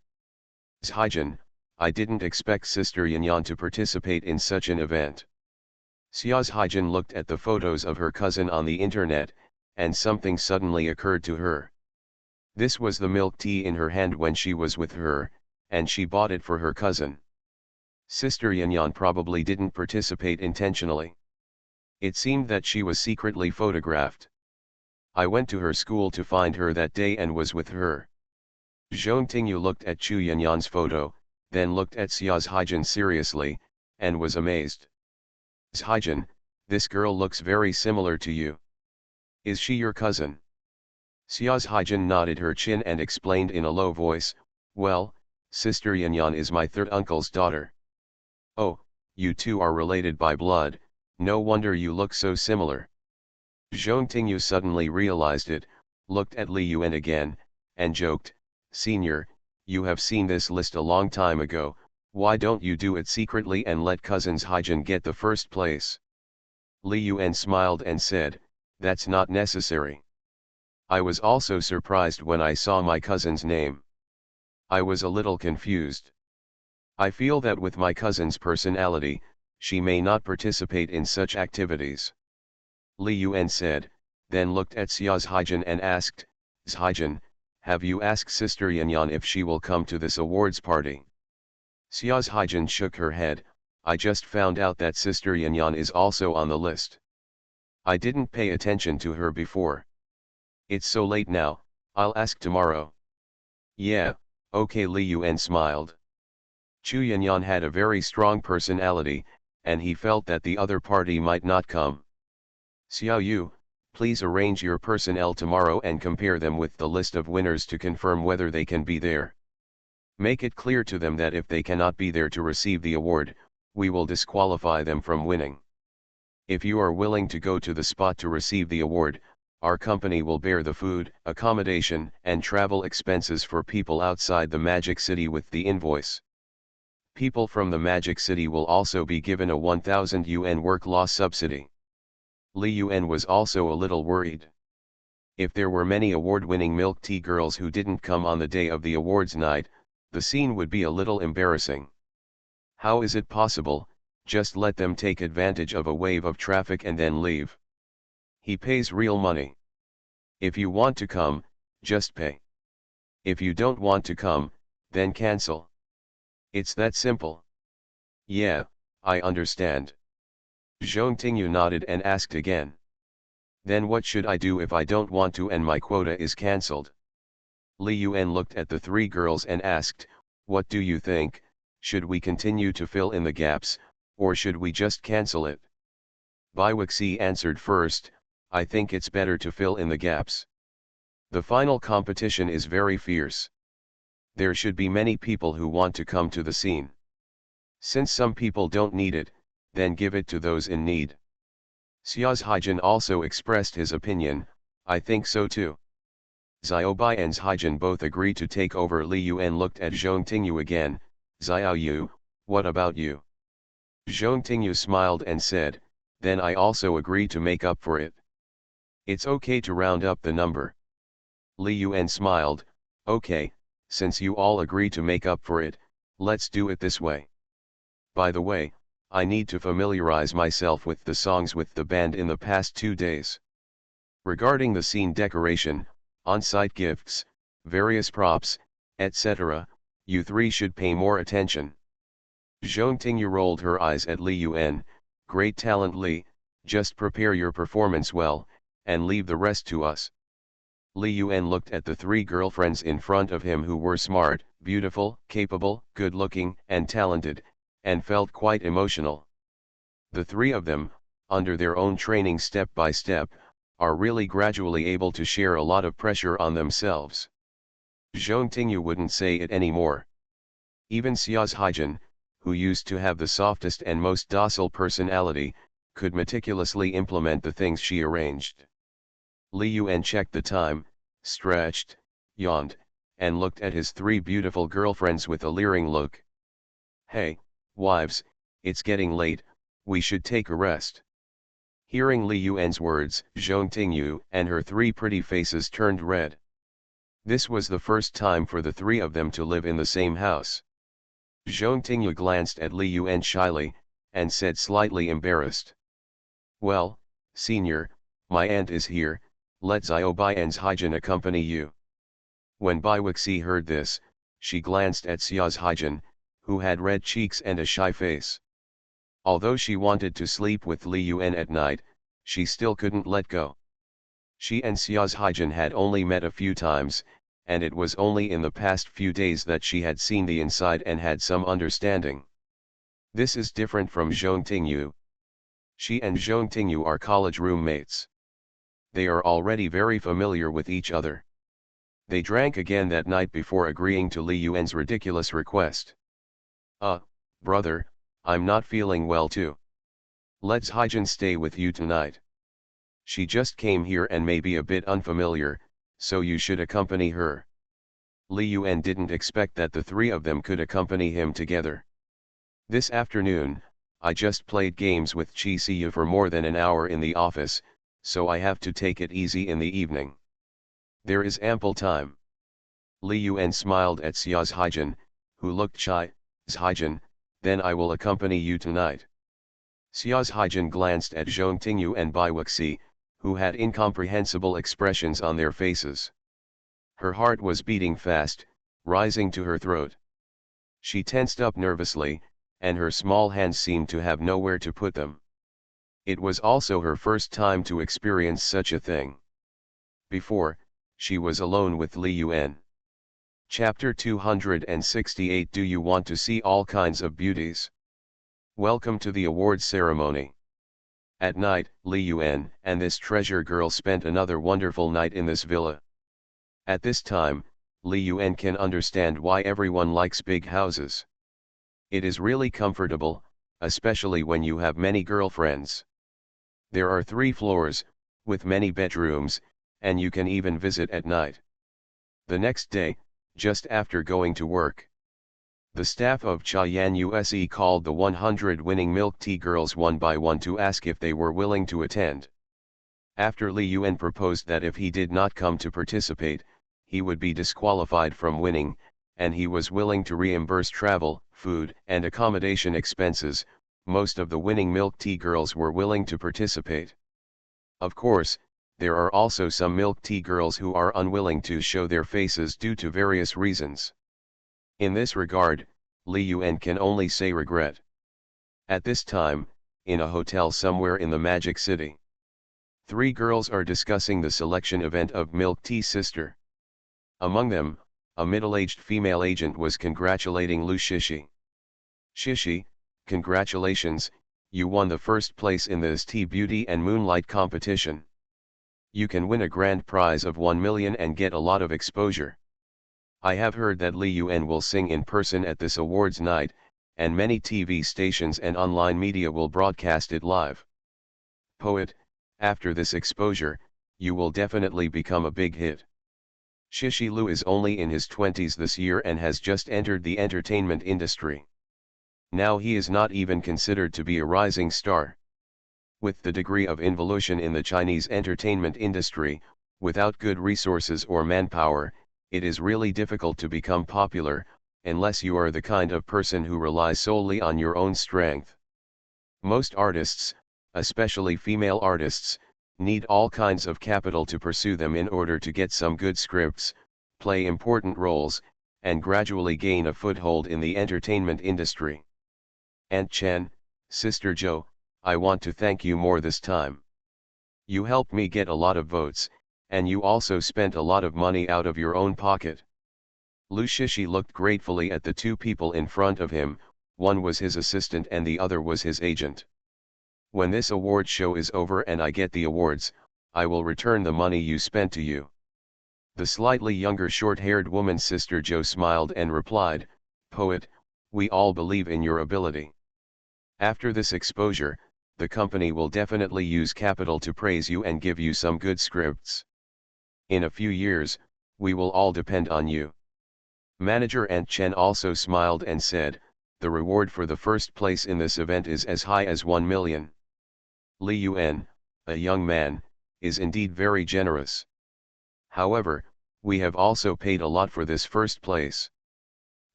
Haijin, I didn't expect Sister Yanyan to participate in such an event. Xia's Haijin looked at the photos of her cousin on the internet, and something suddenly occurred to her. This was the milk tea in her hand when she was with her, and she bought it for her cousin. Sister Yanyan probably didn't participate intentionally. It seemed that she was secretly photographed. I went to her school to find her that day and was with her. Zhongtingyu looked at Chu Yanyan's photo, then looked at Xia's Haijin seriously, and was amazed. Haijin, this girl looks very similar to you. Is she your cousin? Xia's Haijin nodded her chin and explained in a low voice, well, Sister Yanyan is my third uncle's daughter. Oh, you two are related by blood, no wonder you look so similar. Zhongtingyu suddenly realized it, looked at Li Yuan again, and joked, Senior, you have seen this list a long time ago, why don't you do it secretly and let cousins Haijin get the first place? Li Yuan smiled and said, "That's not necessary. I was also surprised when I saw my cousin's name. I was a little confused. I feel that with my cousin's personality, she may not participate in such activities." Li Yuan said, then looked at Xia Zhaijin and asked, "Zhaijin, have you asked Sister Yanyan if she will come to this awards party?" Xia Zhaijin shook her head, "I just found out that Sister Yanyan is also on the list. I didn't pay attention to her before. It's so late now, I'll ask tomorrow." "Yeah, okay." Li Yuan smiled. Chu Yanyan had a very strong personality, and he felt that the other party might not come. "Xiao Yu, please arrange your personnel tomorrow and compare them with the list of winners to confirm whether they can be there. Make it clear to them that if they cannot be there to receive the award, we will disqualify them from winning. If you are willing to go to the spot to receive the award, our company will bear the food, accommodation, and travel expenses for people outside the Magic City with the invoice. People from the Magic City will also be given a 1,000 yuan work loss subsidy." Li Yuan was also a little worried. If there were many award-winning milk tea girls who didn't come on the day of the awards night, the scene would be a little embarrassing. How is it possible? Just let them take advantage of a wave of traffic and then leave. He pays real money. If you want to come, just pay. If you don't want to come, then cancel. It's that simple. "Yeah, I understand." Zhong Tingyu nodded and asked again. "Then what should I do if I don't want to and my quota is cancelled?" Li Yuan looked at the three girls and asked, "What do you think, should we continue to fill in the gaps, or should we just cancel it?" Bai Wuxi answered first, "I think it's better to fill in the gaps. The final competition is very fierce. There should be many people who want to come to the scene. Since some people don't need it, then give it to those in need." Xia Zhaijin also expressed his opinion, "I think so too." Xiaobai and Zhaijin both agreed to take over. Li Yuan looked at Zhong Tingyu again, "Xiao Yu, what about you?" Zhong Tingyu smiled and said, "Then I also agree to make up for it. It's okay to round up the number." Li Yuan smiled, "Okay, since you all agree to make up for it, let's do it this way. By the way, I need to familiarize myself with the songs with the band in the past 2 days. Regarding the scene decoration, on-site gifts, various props, etc., you three should pay more attention." Zhong Tingyu rolled her eyes at Li Yuan, "Great talent Li, just prepare your performance well, and leave the rest to us." Li Yuan looked at the three girlfriends in front of him who were smart, beautiful, capable, good-looking, and talented, and felt quite emotional. The three of them, under their own training step by step, are really gradually able to share a lot of pressure on themselves. Zhong Tingyu wouldn't say it anymore. Even Xia Zhaijin, who used to have the softest and most docile personality, could meticulously implement the things she arranged. Li Yuan checked the time, stretched, yawned, and looked at his three beautiful girlfriends with a leering look. "Hey, wives, it's getting late, we should take a rest." Hearing Li Yuan's words, Zhong Tingyu and her three pretty faces turned red. This was the first time for the three of them to live in the same house. Zhong Tingyu glanced at Li Yuan shyly, and said slightly embarrassed, "Well, senior, my aunt is here, let Xiaobai and Zhaijin accompany you." When Bai Wuxi heard this, she glanced at Xia Zhaijin, who had red cheeks and a shy face. Although she wanted to sleep with Li Yuan at night, she still couldn't let go. She and Xia Zhaijin had only met a few times, and it was only in the past few days that she had seen the inside and had some understanding. This is different from Zhong Tingyu. She and Zhong Tingyu are college roommates. They are already very familiar with each other. They drank again that night before agreeing to Li Yuan's ridiculous request. Brother, I'm not feeling well too. Let Zhaijin stay with you tonight. She just came here and may be a bit unfamiliar, so you should accompany her." Li Yuan didn't expect that the three of them could accompany him together. This afternoon, I just played games with Chi for more than an hour in the office, so I have to take it easy in the evening. There is ample time. Li Yuan smiled at Xiao's Haijin, who looked shy. Haijin, then I will accompany you tonight. Xiao's Haijin glanced at Zhong Tingyu and Bai Wuxi, who had incomprehensible expressions on their faces. Her heart was beating fast, rising to her throat. She tensed up nervously, and her small hands seemed to have nowhere to put them. It was also her first time to experience such a thing. Before, she was alone with Li Yuan. Chapter 268. Do you want to see all kinds of beauties? Welcome to the awards ceremony. At night, Li Yuan and this treasure girl spent another wonderful night in this villa. At this time, Li Yuan can understand why everyone likes big houses. It is really comfortable, especially when you have many girlfriends. There are 3 floors, with many bedrooms, and you can even visit at night. The next day, just after going to work, the staff of Chayan USE called the 100 winning milk tea girls one by one to ask if they were willing to attend. After Li Yuan proposed that if he did not come to participate, he would be disqualified from winning, and he was willing to reimburse travel, food, and accommodation expenses, most of the winning milk tea girls were willing to participate. Of course, there are also some milk tea girls who are unwilling to show their faces due to various reasons. In this regard, Li Yuan can only say regret. At this time, in a hotel somewhere in the Magic City, 3 girls are discussing the selection event of Milk Tea Sister. Among them, a middle-aged female agent was congratulating Lu Shishi. Shishi, congratulations, you won the first place in this Tea Beauty and Moonlight competition. You can win a grand prize of 1 million and get a lot of exposure. I have heard that Li Yuan will sing in person at this awards night, and many TV stations and online media will broadcast it live. Poet, after this exposure, you will definitely become a big hit. Shishi Lu is only in his 20s this year and has just entered the entertainment industry. Now he is not even considered to be a rising star. With the degree of involution in the Chinese entertainment industry, without good resources or manpower, it is really difficult to become popular, unless you are the kind of person who relies solely on your own strength. Most artists, especially female artists, need all kinds of capital to pursue them in order to get some good scripts, play important roles, and gradually gain a foothold in the entertainment industry. Aunt Chen, Sister Joe, I want to thank you more this time. You helped me get a lot of votes, and you also spent a lot of money out of your own pocket. Lu Shishi looked gratefully at the 2 people in front of him, one was his assistant and the other was his agent. When this award show is over and I get the awards, I will return the money you spent to you. The slightly younger short-haired woman Sister Joe smiled and replied, Poet, we all believe in your ability. After this exposure, the company will definitely use capital to praise you and give you some good scripts. In a few years, we will all depend on you. Manager Aunt Chen also smiled and said, the reward for the first place in this event is as high as 1 million. Li Yuan, a young man, is indeed very generous. However, we have also paid a lot for this first place.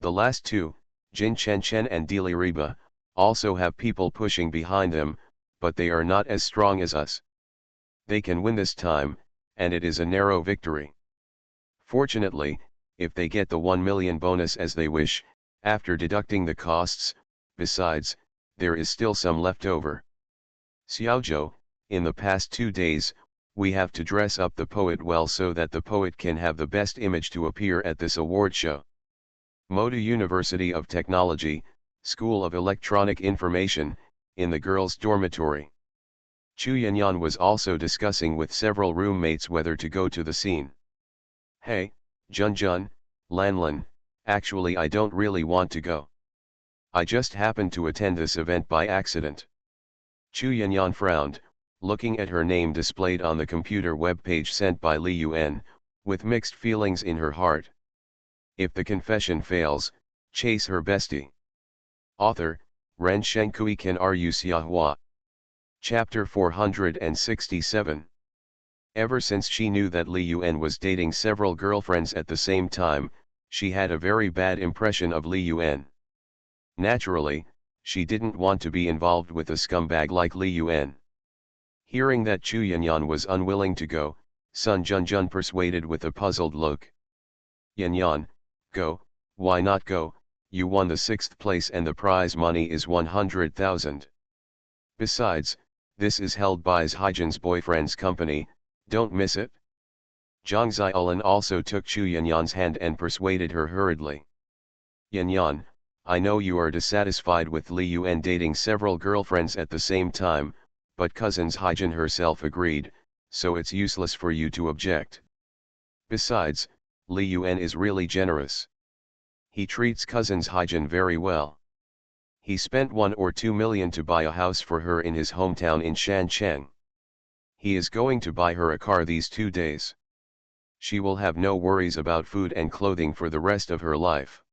The last 2, Jin Chen Chen and Dili Riba, also have people pushing behind them, but they are not as strong as us. They can win this time, and it is a narrow victory. Fortunately, if they get the 1 million bonus as they wish, after deducting the costs, besides, there is still some left over. Xiaozhou, in the past 2 days, we have to dress up the poet well so that the poet can have the best image to appear at this award show. Moda University of Technology, School of Electronic Information, in the girls' dormitory. Chu Yanyan was also discussing with several roommates whether to go to the scene. Hey, Junjun, Lanlan, actually I don't really want to go. I just happened to attend this event by accident. Chu Yanyan frowned, looking at her name displayed on the computer web page sent by Li Yuan, with mixed feelings in her heart. If the confession fails, chase her bestie. Author, Ren Shenkui Kan Ru Xiahua. Chapter 467. Ever since she knew that Li Yuan was dating several girlfriends at the same time, she had a very bad impression of Li Yuan. Naturally, she didn't want to be involved with a scumbag like Li Yuan. Hearing that Chu Yanyan was unwilling to go, Sun Junjun persuaded with a puzzled look. Yanyan, go, why not go, you won the 6th place and the prize money is 100,000. Besides, this is held by Zhaijin's boyfriend's company, don't miss it. Zhang Xiaolin also took Chu Yanyan's hand and persuaded her hurriedly. Yanyan, I know you are dissatisfied with Li Yuan dating several girlfriends at the same time, but cousin Zhaijin herself agreed, so it's useless for you to object. Besides, Li Yuan is really generous. He treats cousin Zhaijin very well. He spent 1 or 2 million to buy a house for her in his hometown in Shancheng. He is going to buy her a car these 2 days. She will have no worries about food and clothing for the rest of her life.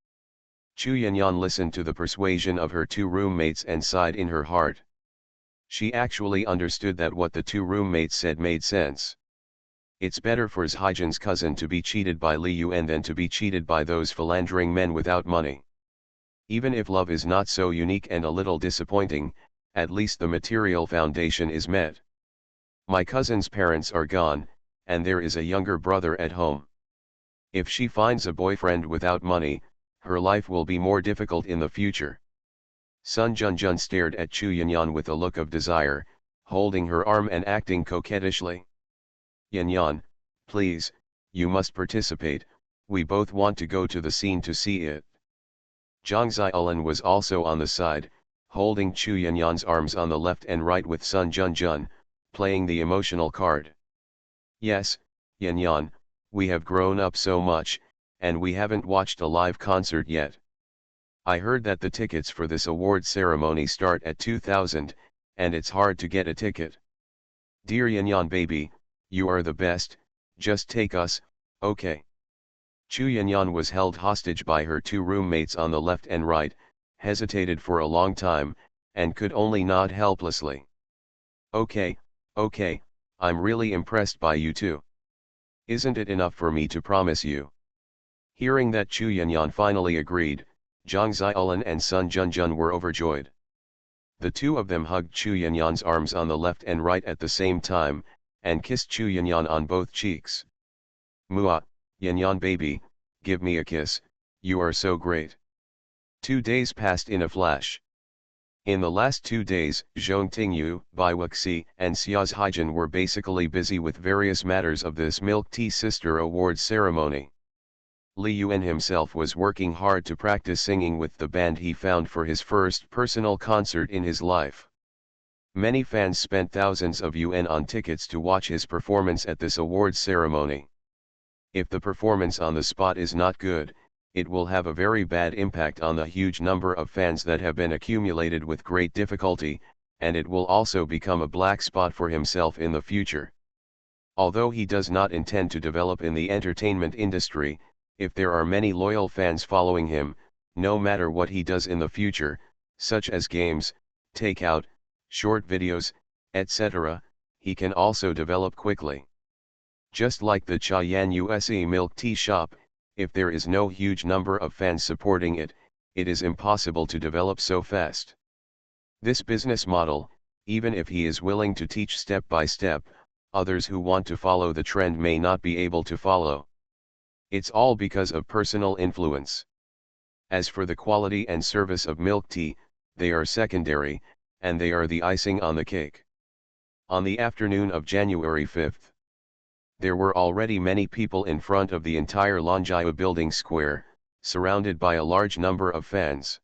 Chu Yanyan listened to the persuasion of her 2 roommates and sighed in her heart. She actually understood that what the 2 roommates said made sense. It's better for Zhaijin's cousin to be cheated by Li Yuan than to be cheated by those philandering men without money. Even if love is not so unique and a little disappointing, at least the material foundation is met. My cousin's parents are gone, and there is a younger brother at home. If she finds a boyfriend without money, her life will be more difficult in the future. Sun Junjun stared at Chu Yanyan with a look of desire, holding her arm and acting coquettishly. Yanyan, please, you must participate, we both want to go to the scene to see it. Zhang Xiaolin was also on the side, holding Chu Yanyan's arms on the left and right with Sun Junjun, playing the emotional card. Yes, Yanyan, we have grown up so much, and we haven't watched a live concert yet. I heard that the tickets for this award ceremony start at 2,000, and it's hard to get a ticket. Dear Yanyan baby, you are the best, just take us, okay. Chu Yanyan was held hostage by her 2 roommates on the left and right, hesitated for a long time, and could only nod helplessly. Okay, okay, I'm really impressed by you two. Isn't it enough for me to promise you? Hearing that Chu Yanyan finally agreed, Zhang Xiaolin and Sun Junjun were overjoyed. The 2 of them hugged Chu Yanyan's arms on the left and right at the same time, and kissed Chu Yanyan on both cheeks. Mua, Yanyan baby, give me a kiss, you are so great. 2 days passed in a flash. In the last 2 days, Zhong Tingyu, Bai Wuxi, and Xia Zhaijin were basically busy with various matters of this Milk Tea Sister Awards ceremony. Li Yuan himself was working hard to practice singing with the band he found for his first personal concert in his life. Many fans spent thousands of yuan on tickets to watch his performance at this awards ceremony. If the performance on the spot is not good, it will have a very bad impact on the huge number of fans that have been accumulated with great difficulty, and it will also become a black spot for himself in the future. Although he does not intend to develop in the entertainment industry, if there are many loyal fans following him, no matter what he does in the future, such as games, takeout, short videos, etc., he can also develop quickly. Just like the Chayan USE milk tea shop, if there is no huge number of fans supporting it, it is impossible to develop so fast. This business model, even if he is willing to teach step by step, others who want to follow the trend may not be able to follow. It's all because of personal influence. As for the quality and service of milk tea, they are secondary, and they are the icing on the cake. On the afternoon of January 5th, there were already many people in front of the entire Longjia building square, surrounded by a large number of fans.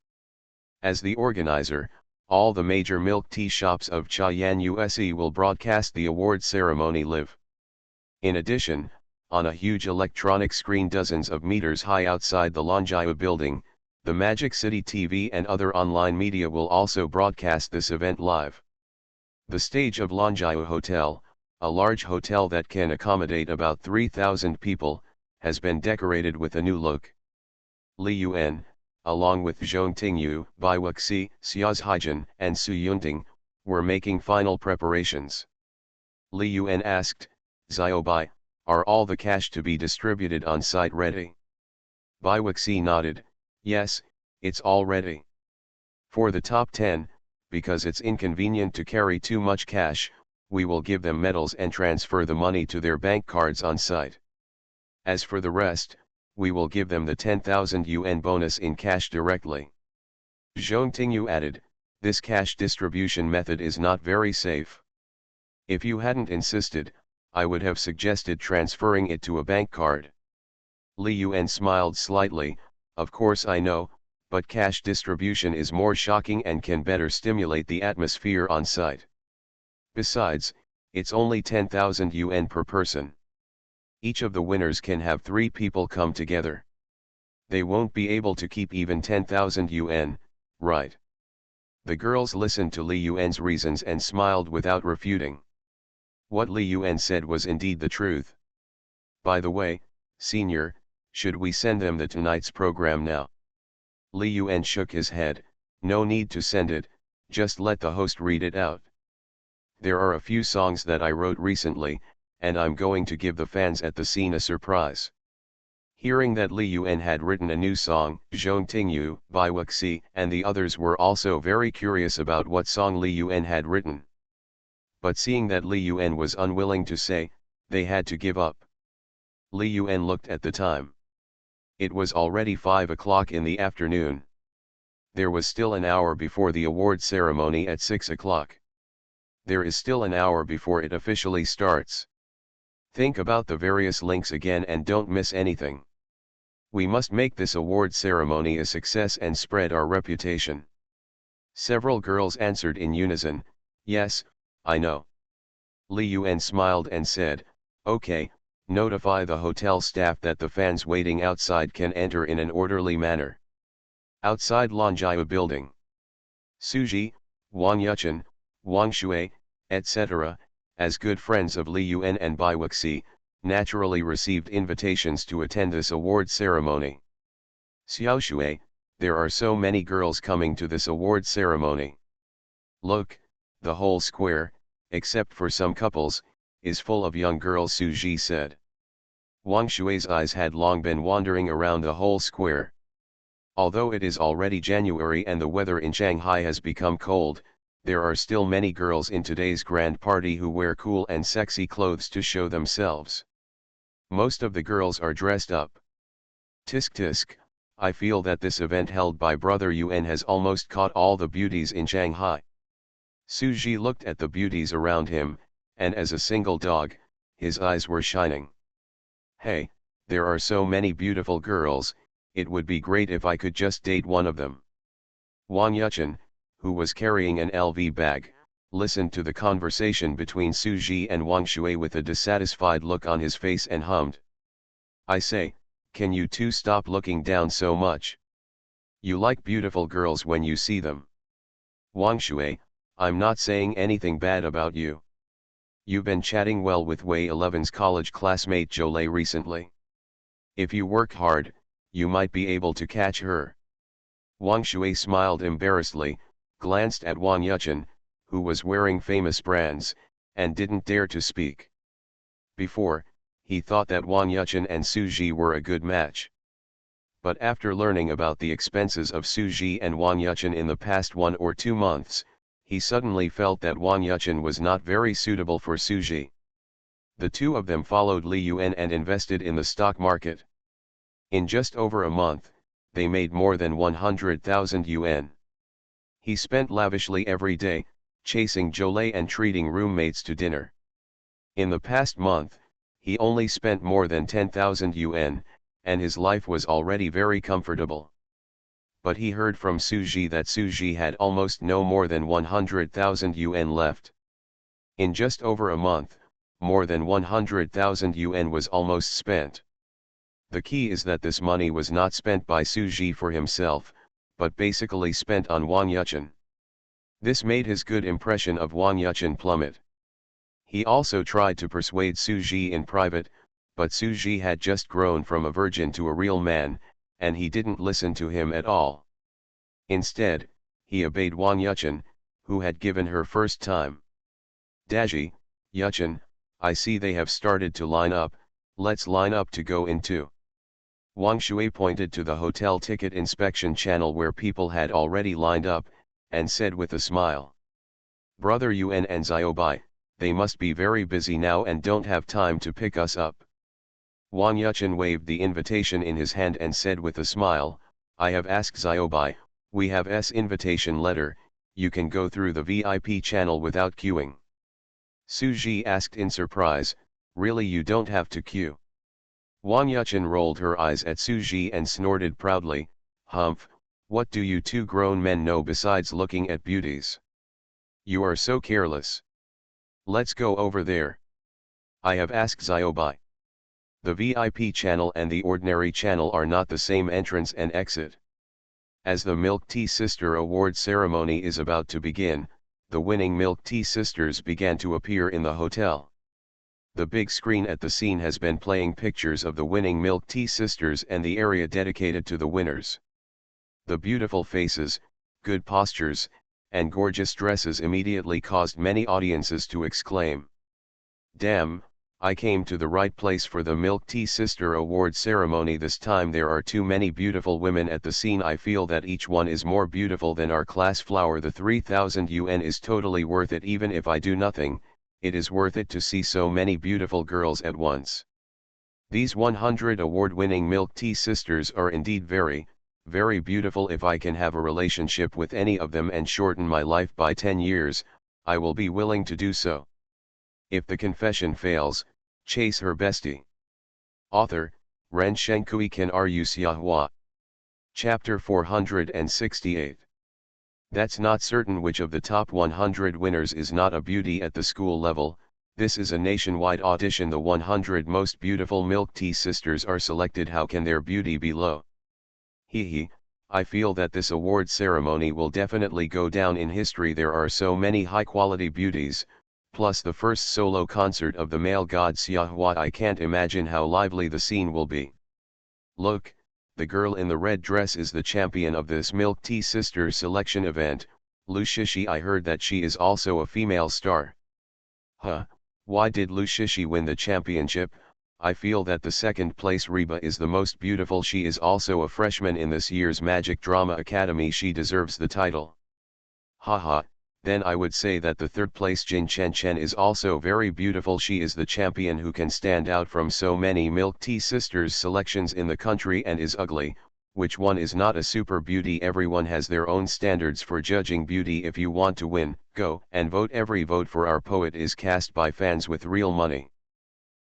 As the organizer, all the major milk tea shops of Chayan USE will broadcast the award ceremony live. In addition, on a huge electronic screen dozens of meters high outside the Longjia building, the Magic City TV and other online media will also broadcast this event live. The stage of Longjia Hotel, a large hotel that can accommodate about 3,000 people, has been decorated with a new look. Li Yuan, along with Zhong Tingyu, Bai Wuxi, Xiao's Haijin, and Su Yunting, were making final preparations. Li Yuan asked, Xiao Bai, are all the cash to be distributed on site ready? Bai Wuxi nodded, yes, it's all ready. For the top 10, because it's inconvenient to carry too much cash, we will give them medals and transfer the money to their bank cards on site. As for the rest, we will give them the 10,000 yuan bonus in cash directly. Zhong Tingyu added, this cash distribution method is not very safe. If you hadn't insisted, I would have suggested transferring it to a bank card. Li Yuan smiled slightly, of course I know, but cash distribution is more shocking and can better stimulate the atmosphere on site. Besides, it's only 10,000 yuan per person. Each of the winners can have 3 people come together. They won't be able to keep even 10,000 yuan, right? The girls listened to Li Yuan's reasons and smiled without refuting. What Li Yuan said was indeed the truth. By the way, senior, should we send them the tonight's program now? Li Yuan shook his head, no need to send it, just let the host read it out. There are a few songs that I wrote recently, and I'm going to give the fans at the scene a surprise. Hearing that Li Yuan had written a new song, Zhong Tingyu, Bai Wuxi, and the others were also very curious about what song Li Yuan had written. But seeing that Li Yuan was unwilling to say, they had to give up. Li Yuan looked at the time. It was already 5 o'clock in the afternoon. There was still an hour before the award ceremony at 6 o'clock. There is still an hour before it officially starts. Think about the various links again and don't miss anything. We must make this award ceremony a success and spread our reputation. Several girls answered in unison, yes, I know. Li Yuan smiled and said, okay, notify the hotel staff that the fans waiting outside can enter in an orderly manner. Outside Longjia building. Suji, Wang Yuchen, Wang Shui, etc., as good friends of Li Yuan and Bai Wuxi, naturally received invitations to attend this award ceremony. Xiao Shui, there are so many girls coming to this award ceremony. Look, the whole square, except for some couples, is full of young girls, Su Ji said. Wang Shui's eyes had long been wandering around the whole square. Although it is already January and the weather in Shanghai has become cold, there are still many girls in today's grand party who wear cool and sexy clothes to show themselves. Most of the girls are dressed up. Tisk tisk, I feel that this event held by Brother Yuan has almost caught all the beauties in Shanghai. Su Ji looked at the beauties around him, and as a single dog, his eyes were shining. Hey, there are so many beautiful girls, it would be great if I could just date one of them. Wang Yuchen, who was carrying an LV bag, listened to the conversation between Su Ji and Wang Shui with a dissatisfied look on his face and hummed. I say, can you two stop looking down so much? You like beautiful girls when you see them. Wang Shui, I'm not saying anything bad about you. You've been chatting well with Wei 11's college classmate Zhou recently. If you work hard, you might be able to catch her. Wang Shui smiled embarrassedly, glanced at Wang Yuchen, who was wearing famous brands, and didn't dare to speak. Before, he thought that Wang Yuchen and Su Ji were a good match. But after learning about the expenses of Su Ji and Wang Yuchen in the past 1 or 2 months, he suddenly felt that Wang Yuchen was not very suitable for Su Ji. The two of them followed Li Yuan and invested in the stock market. In just over a month, they made more than 100,000 yuan. He spent lavishly every day, chasing Zhou and treating roommates to dinner. In the past month, he only spent more than 10,000 yuan, and his life was already very comfortable. But he heard from Su Ji that Su Ji had almost no more than 100,000 yuan left. In just over a month, more than 100,000 yuan was almost spent. The key is that this money was not spent by Su Ji for himself, but basically spent on Wang Yuchen. This made his good impression of Wang Yuchen plummet. He also tried to persuade Su Ji in private, but Su Ji had just grown from a virgin to a real man, and he didn't listen to him at all. Instead, he obeyed Wang Yuchen, who had given her first time. Daji, Yuchen, I see they have started to line up, let's line up to go in too. Wang Shui pointed to the hotel ticket inspection channel where people had already lined up, and said with a smile. Brother Yuan and Xiaobai, they must be very busy now and don't have time to pick us up. Wang Yuchen waved the invitation in his hand and said with a smile, I have asked Xiaobai, we have S invitation letter, you can go through the VIP channel without queuing. Su Ji asked in surprise, really you don't have to queue? Wang Yuchen rolled her eyes at Su Ji and snorted proudly, Humph, what do you two grown men know besides looking at beauties? You are so careless. Let's go over there. I have asked Xiaobai. The VIP channel and the ordinary channel are not the same entrance and exit. As the Milk Tea Sister Award ceremony is about to begin, the winning Milk Tea Sisters began to appear in the hotel. The big screen at the scene has been playing pictures of the winning Milk Tea Sisters and the area dedicated to the winners. The beautiful faces, good postures, and gorgeous dresses immediately caused many audiences to exclaim, damn, I came to the right place for the Milk Tea Sister Award ceremony this time. There are too many beautiful women at the scene. I feel that each one is more beautiful than our class flower. The 3000 yuan is totally worth it. Even if I do nothing, it is worth it to see so many beautiful girls at once. These 100 award-winning Milk Tea Sisters are indeed very, very beautiful. If I can have a relationship with any of them and shorten my life by 10 years, I will be willing to do so. If the confession fails, chase her bestie. Author, Ren Shenkui Kan Ru Xiahua. Chapter 468. That's not certain which of the top 100 winners is not a beauty at the school level. This is a nationwide audition. The 100 most beautiful Milk Tea Sisters are selected. How can their beauty be low? Hee, I feel that this award ceremony will definitely go down in history. There are so many high-quality beauties, plus the first solo concert of the male god Xiahua. I can't imagine how lively the scene will be. Look, the girl in the red dress is the champion of this Milk Tea Sisters selection event, Lu Shishi. I heard that she is also a female star. Huh, why did Lu Shishi win the championship? I feel that the second place Reba is the most beautiful. She is also a freshman in this year's Magic Drama Academy. She deserves the title. Haha. Then I would say that the third place Jin Chen Chen is also very beautiful. She is the champion who can stand out from so many Milk Tea Sisters selections in the country and is ugly. Which one is not a super beauty? Everyone has their own standards for judging beauty. If you want to win, go and vote. Every vote for our poet is cast by fans with real money.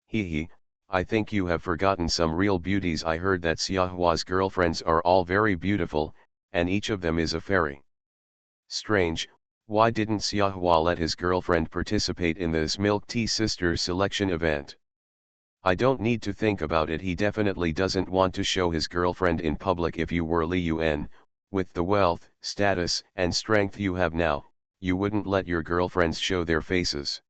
Hee, I think you have forgotten some real beauties. I heard that Xiaohua's girlfriends are all very beautiful, and each of them is a fairy. Strange. Why didn't Xiahua let his girlfriend participate in this Milk Tea Sisters selection event? I don't need to think about it. He definitely doesn't want to show his girlfriend in public. If you were Li Yuan, with the wealth, status, and strength you have now, you wouldn't let your girlfriends show their faces.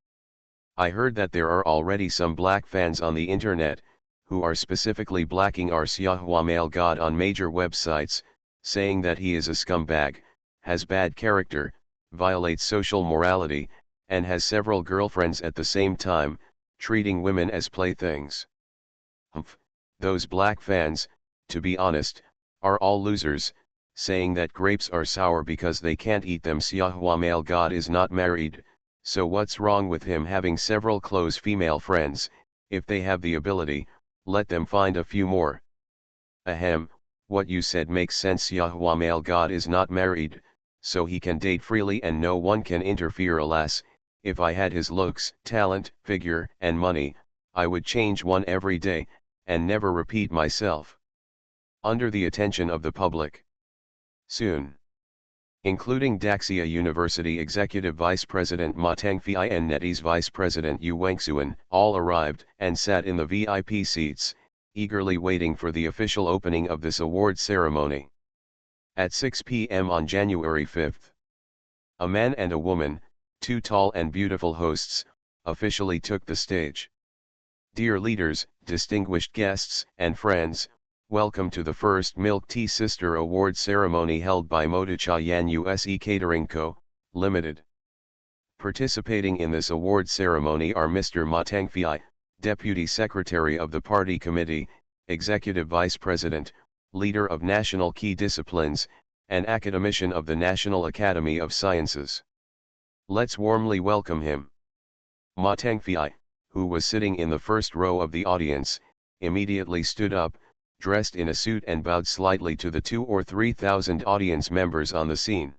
I heard that there are already some black fans on the internet, who are specifically blacking our Xiahua male god on major websites, saying that he is a scumbag, has bad character, violates social morality, and has several girlfriends at the same time, treating women as playthings. Humph, those black fans, to be honest, are all losers, saying that grapes are sour because they can't eat them. Xiahua male god is not married, so what's wrong with him having several close female friends? If they have the ability, let them find a few more. Ahem, what you said makes sense. Xiahua male god is not married, so he can date freely and no one can interfere. Alas, if I had his looks, talent, figure, and money, I would change one every day, and never repeat myself. Under the attention of the public. Soon. Including Daxia University Executive Vice President Ma Tengfei and NetEase Vice President Yu Wengxuan, all arrived and sat in the VIP seats, eagerly waiting for the official opening of this award ceremony. At 6 p.m. on January 5th, a man and a woman, two tall and beautiful hosts, officially took the stage. Dear leaders, distinguished guests, and friends, Welcome to the first Milk Tea Sister Award ceremony held by MaleProtagonist USA Catering Co., Limited. Participating in this award ceremony are Mr. Matangfi, Deputy Secretary of the Party Committee, Executive Vice President, Leader of National Key Disciplines, and Academician of the National Academy of Sciences. Let's warmly welcome him. Matangfi, who was sitting in the first row of the audience, immediately stood up, dressed in a suit and bowed slightly to the 2,000 or 3,000 audience members on the scene,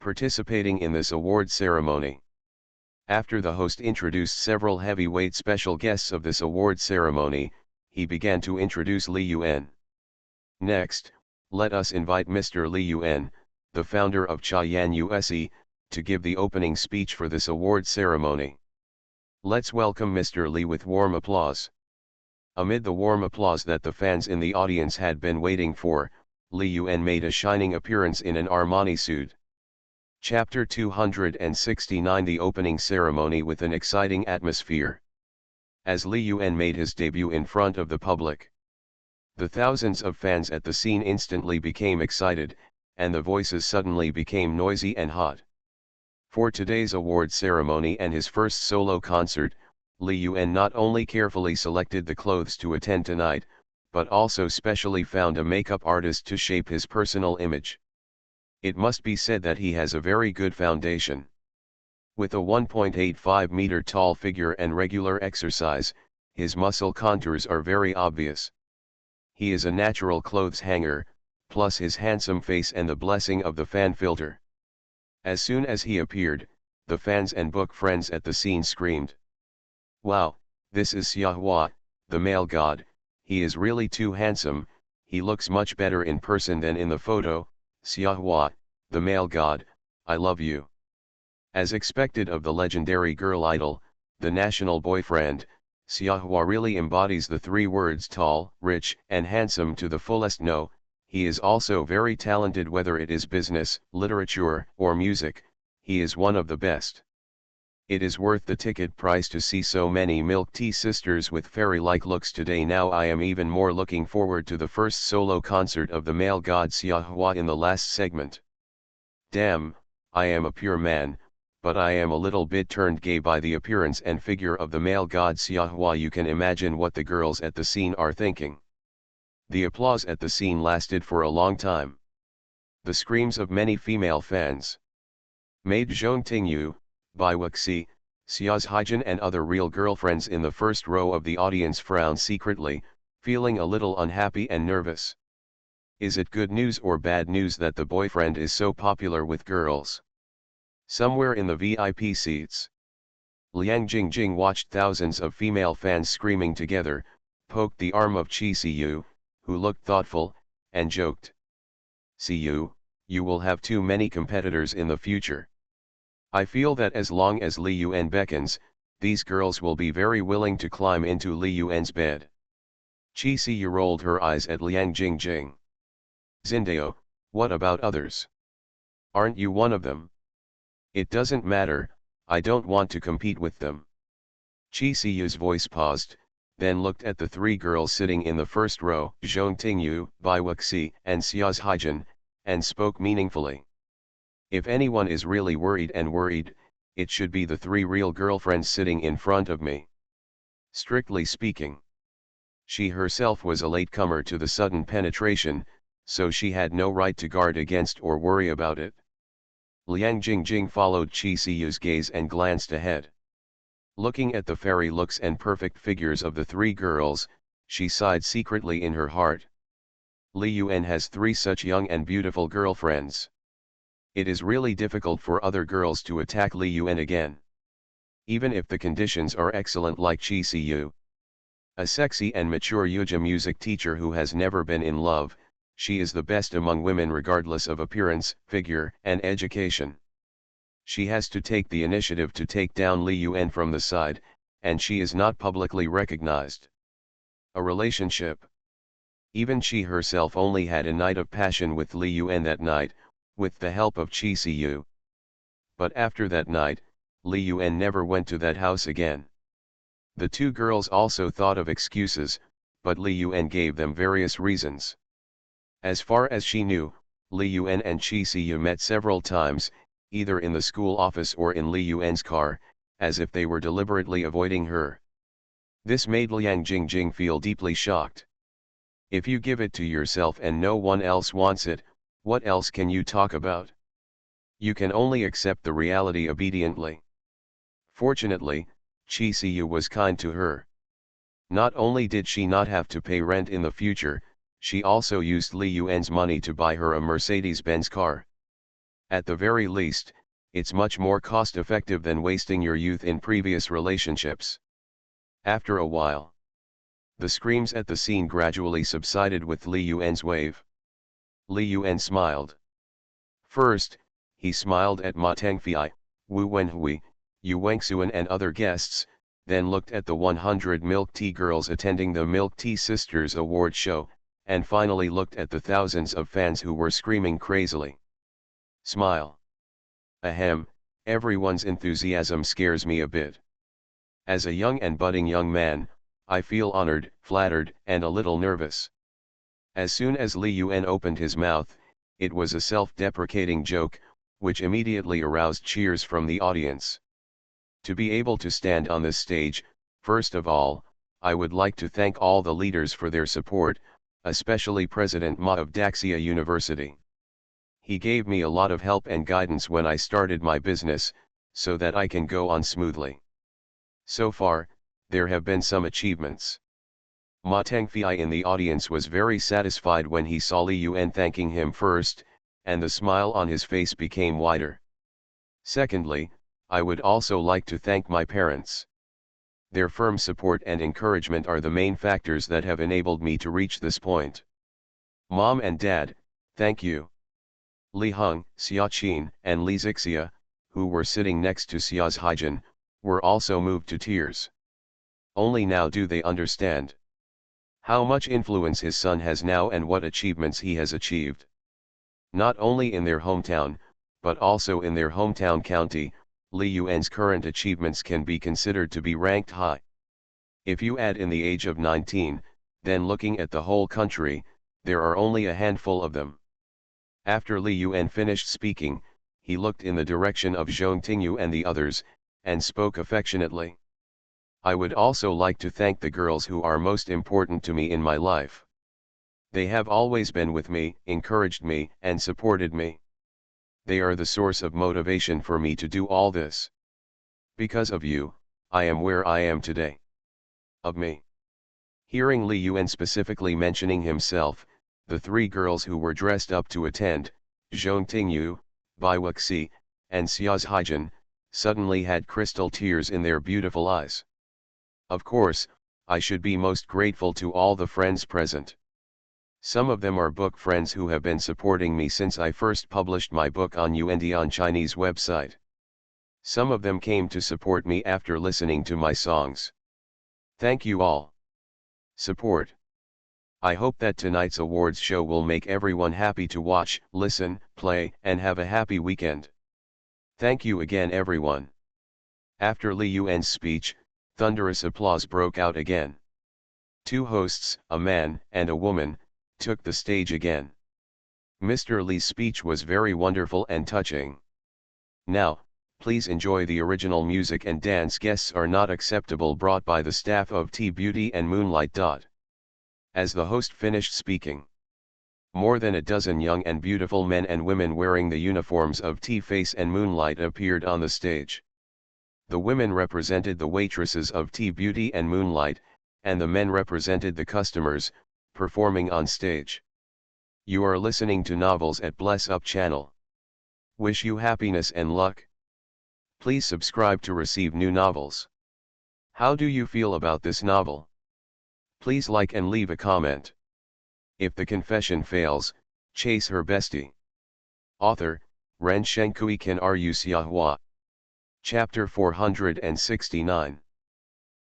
participating in this award ceremony. After the host introduced several heavyweight special guests of this award ceremony, he began to introduce Li Yuan. Next, let us invite Mr. Li Yuan, the founder of Chayan USA, to give the opening speech for this award ceremony. Let's welcome Mr. Li with warm applause. Amid the warm applause that the fans in the audience had been waiting for, Li Yuan made a shining appearance in an Armani suit. Chapter 269 The opening ceremony with an exciting atmosphere. As Li Yuan made his debut in front of the public, the thousands of fans at the scene instantly became excited, and the voices suddenly became noisy and hot. For today's award ceremony and his first solo concert, Li Yuan not only carefully selected the clothes to attend tonight, but also specially found a makeup artist to shape his personal image. It must be said that he has a very good foundation. With a 1.85-meter tall figure and regular exercise, his muscle contours are very obvious. He is a natural clothes hanger, plus his handsome face and the blessing of the fan filter. As soon as he appeared, the fans and book friends at the scene screamed, "Wow, this is Xiahua, the male god, he is really too handsome, he looks much better in person than in the photo, Xiahua, the male god, I love you." As expected of the legendary girl idol, the national boyfriend, Xiahua really embodies the three words tall, rich, and handsome to the fullest. No, he is also very talented, whether it is business, literature, or music, he is one of the best. It is worth the ticket price to see so many milk tea sisters with fairy-like looks today. Now I am even more looking forward to the first solo concert of the male god Xiahua in the last segment. Damn, I am a pure man, but I am a little bit turned gay by the appearance and figure of the male god Xiahua. You can imagine what the girls at the scene are thinking. The applause at the scene lasted for a long time. The screams of many female fans made Zhong Tingyu, Bai Wuxi, Xia's Haijin and other real girlfriends in the first row of the audience frown secretly, feeling a little unhappy and nervous. Is it good news or bad news that the boyfriend is so popular with girls? Somewhere in the VIP seats, Liang Jingjing watched thousands of female fans screaming together, poked the arm of Qi Siyu, who looked thoughtful, and joked, "Siyu, you will have too many competitors in the future. I feel that as long as Li Yuan beckons, these girls will be very willing to climb into Li Yuan's bed." Qi Siyu rolled her eyes at Liang Jingjing. "Zindao, what about others? Aren't you one of them?" "It doesn't matter, I don't want to compete with them." Qi Siyu's voice paused, then looked at the three girls sitting in the first row, Zhong Tingyu, Bai Wuxi, and Xia's Haijin, and spoke meaningfully. "If anyone is really worried, it should be the three real girlfriends sitting in front of me. Strictly speaking, she herself was a latecomer to the sudden penetration, so she had no right to guard against or worry about it." Liang Jingjing followed Qi Siyu's gaze and glanced ahead. Looking at the fairy looks and perfect figures of the three girls, she sighed secretly in her heart. Li Yuan has three such young and beautiful girlfriends. It is really difficult for other girls to attack Li Yuan again. Even if the conditions are excellent, like Qi Siyu, a sexy and mature Yuja music teacher who has never been in love, she is the best among women regardless of appearance, figure, and education. She has to take the initiative to take down Li Yuan from the side, and she is not publicly recognized. A relationship. Even she herself only had a night of passion with Li Yuan that night, with the help of Qi Siyu. But after that night, Li Yuan never went to that house again. The two girls also thought of excuses, but Li Yuan gave them various reasons. As far as she knew, Li Yuan and Qi Siyu met several times, either in the school office or in Li Yuan's car, as if they were deliberately avoiding her. This made Liang Jingjing feel deeply shocked. If you give it to yourself and no one else wants it, what else can you talk about? You can only accept the reality obediently. Fortunately, Qi Siyu was kind to her. Not only did she not have to pay rent in the future, she also used Li Yuan's money to buy her a Mercedes-Benz car. At the very least, it's much more cost-effective than wasting your youth in previous relationships. After a while, the screams at the scene gradually subsided with Li Yuan's wave. Li Yuan smiled. First, he smiled at Ma Tengfei, Wu Wenhui, Yu Wengxuan and other guests, then looked at the 100 milk tea girls attending the Milk Tea Sisters award show, and finally looked at the thousands of fans who were screaming crazily. Smile. Ahem, everyone's enthusiasm scares me a bit. As a young and budding young man, I feel honored, flattered, and a little nervous. As soon as Li Yuan opened his mouth, it was a self-deprecating joke, which immediately aroused cheers from the audience. To be able to stand on this stage, first of all, I would like to thank all the leaders for their support, especially President Ma of Daxia University. He gave me a lot of help and guidance when I started my business, so that I can go on smoothly. So far, there have been some achievements. Ma Tengfei in the audience was very satisfied when he saw Li Yuan thanking him first, and the smile on his face became wider. Secondly, I would also like to thank my parents. Their firm support and encouragement are the main factors that have enabled me to reach this point. Mom and Dad, thank you. Li Heng, Xia Qin, and Li Zixia, who were sitting next to Xia's Haijin, were also moved to tears. Only now do they understand how much influence his son has now and what achievements he has achieved. Not only in their hometown, but also in their hometown county, Li Yuan's current achievements can be considered to be ranked high. If you add in the age of 19, then looking at the whole country, there are only a handful of them. After Li Yuan finished speaking, he looked in the direction of Zhong Tingyu and the others, and spoke affectionately. I would also like to thank the girls who are most important to me in my life. They have always been with me, encouraged me, and supported me. They are the source of motivation for me to do all this. Because of you, I am where I am today. Of me. Hearing Li Yuan specifically mentioning himself, the three girls who were dressed up to attend, Zhong Tingyu, Bai Wuxi, and Xia's Haijin, suddenly had crystal tears in their beautiful eyes. Of course, I should be most grateful to all the friends present. Some of them are book friends who have been supporting me since I first published my book on Yuandian Chinese website. Some of them came to support me after listening to my songs. Thank you all. Support. I hope that tonight's awards show will make everyone happy to watch, listen, play, and have a happy weekend. Thank you again everyone. After Li Yuan's speech, thunderous applause broke out again. Two hosts, a man and a woman, took the stage again. Mr. Li's speech was very wonderful and touching. Now, please enjoy the original music and dance. Guests are not acceptable brought by the staff of Tea Beauty and Moonlight. As the host finished speaking, more than a dozen young and beautiful men and women wearing the uniforms of Tea Face and Moonlight appeared on the stage. The women represented the waitresses of Tea Beauty and Moonlight, and the men represented the customers, performing on stage. You are listening to Novels at Bless Up channel. Wish you happiness and luck. Please subscribe to receive new novels. How do you feel about this novel? Please like and leave a comment. If the confession fails, chase her bestie. Author, Ren Shenkui Kan Ru Xiahua. Chapter 469.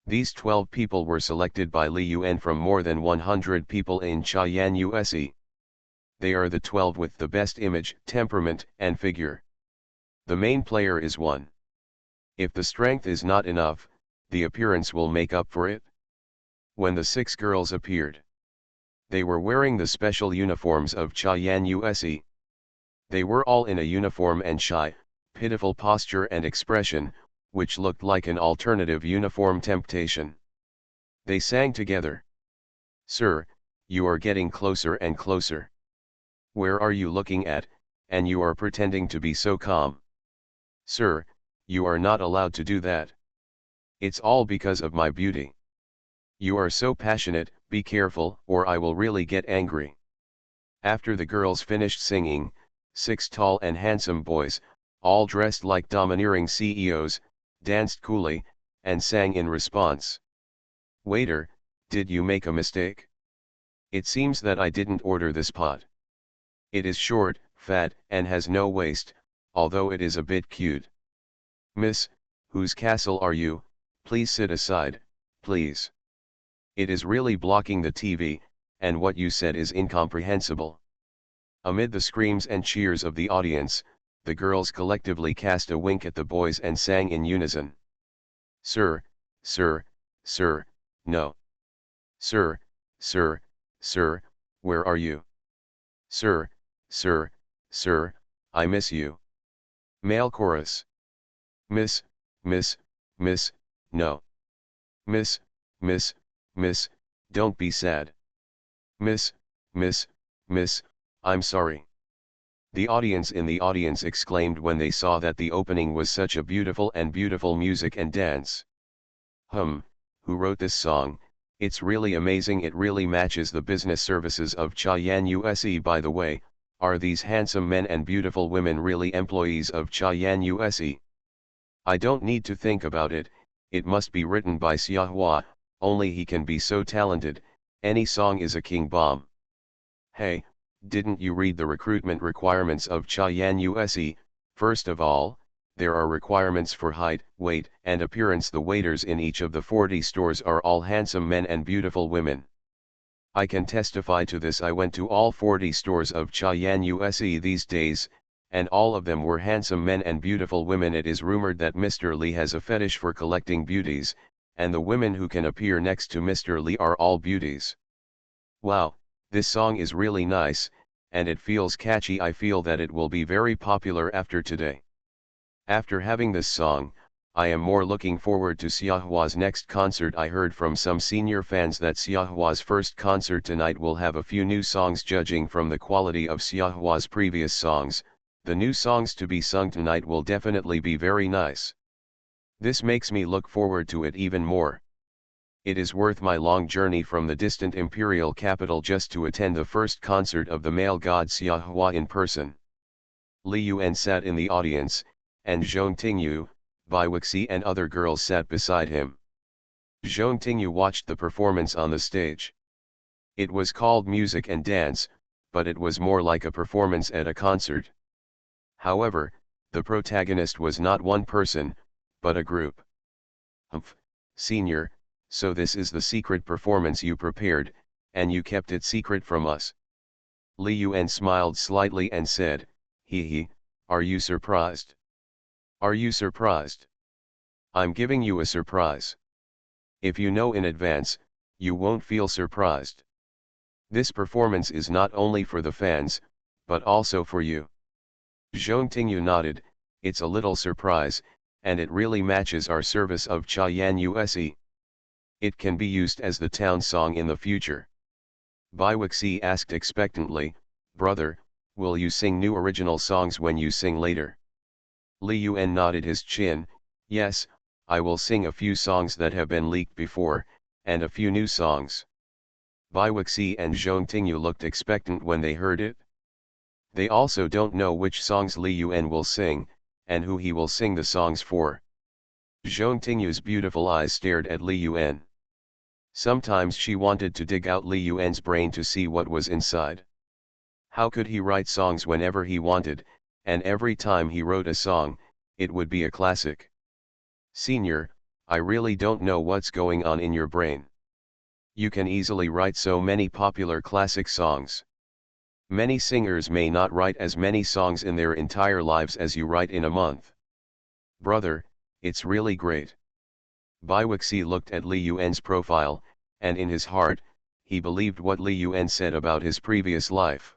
These 12 people were selected by Li Yuan from more than 100 people in Cheyenne USE. They are the 12 with the best image, temperament, and figure. The main player is one. If the strength is not enough, the appearance will make up for it. when the 6 girls appeared. They were wearing the special uniforms of Cheyenne USE. They were all in a uniform and shy, pitiful posture and expression, which looked like an alternative uniform temptation. They sang together. "Sir, you are getting closer and closer. Where are you looking at, and you are pretending to be so calm? Sir, you are not allowed to do that. It's all because of my beauty. You are so passionate, be careful, or I will really get angry." After the girls finished singing, 6 tall and handsome boys, all dressed like domineering CEOs, danced coolly, and sang in response. "Waiter, did you make a mistake? It seems that I didn't order this pot. It is short, fat, and has no waist, although it is a bit cute. Miss, whose castle are you? Please sit aside, please. It is really blocking the TV, and what you said is incomprehensible." Amid the screams and cheers of the audience, the girls collectively cast a wink at the boys and sang in unison. "Sir, sir, sir, no. Sir, sir, sir, where are you? Sir, sir, sir, I miss you." Male chorus. "Miss, miss, miss, no. Miss, miss, miss, don't be sad. Miss, miss, miss, I'm sorry." The audience in the audience exclaimed when they saw that the opening was such a beautiful music and dance. Who wrote this song? It's really amazing. It really matches the business services of Cheyenne USE. By the way, are these handsome men and beautiful women really employees of Cheyenne USE? I don't need to think about it, it must be written by Xiahua, only he can be so talented, any song is a king bomb. Hey, didn't you read the recruitment requirements of Cheyenne USE? First of all, there are requirements for height, weight, and appearance. The waiters in each of the 40 stores are all handsome men and beautiful women. I can testify to this. I went to all 40 stores of Cheyenne USE these days, and all of them were handsome men and beautiful women. It is rumored that Mr. Lee has a fetish for collecting beauties, and the women who can appear next to Mr. Lee are all beauties. Wow, this song is really nice, and it feels catchy. I feel that it will be very popular after today. After having this song, I am more looking forward to Xiahua's next concert. I heard from some senior fans that Xiahua's first concert tonight will have a few new songs. Judging from the quality of Xiahua's previous songs, the new songs to be sung tonight will definitely be very nice. This makes me look forward to it even more. It is worth my long journey from the distant imperial capital just to attend the first concert of the male god Xiahua in person. Li Yuan sat in the audience, and Zhong Tingyu, Bai Wuxi and other girls sat beside him. Zhong Tingyu watched the performance on the stage. It was called music and dance, but it was more like a performance at a concert. However, the protagonist was not one person, but a group. Senior, so this is the secret performance you prepared, and you kept it secret from us. Li Yuan smiled slightly and said, "Hee, are you surprised? Are you surprised? I'm giving you a surprise. If you know in advance, you won't feel surprised. This performance is not only for the fans, but also for you." Zhong Tingyu nodded, "It's a little surprise, and it really matches our service of Cheyenne USE. It can be used as the town song in the future." Bai Wuxi asked expectantly, "Brother, will you sing new original songs when you sing later?" Li Yuan nodded his chin, "Yes, I will sing a few songs that have been leaked before, and a few new songs." Bai Wuxi and Zhong Tingyu looked expectant when they heard it. They also don't know which songs Li Yuan will sing, and who he will sing the songs for. Zhong Tingyu's beautiful eyes stared at Li Yuan. Sometimes she wanted to dig out Li Yuan's brain to see what was inside. How could he write songs whenever he wanted, and every time he wrote a song, it would be a classic? "Senior, I really don't know what's going on in your brain. You can easily write so many popular classic songs. Many singers may not write as many songs in their entire lives as you write in a month. Brother, it's really great." Bai Wuxi looked at Li Yuan's profile, and in his heart, he believed what Li Yuan said about his previous life.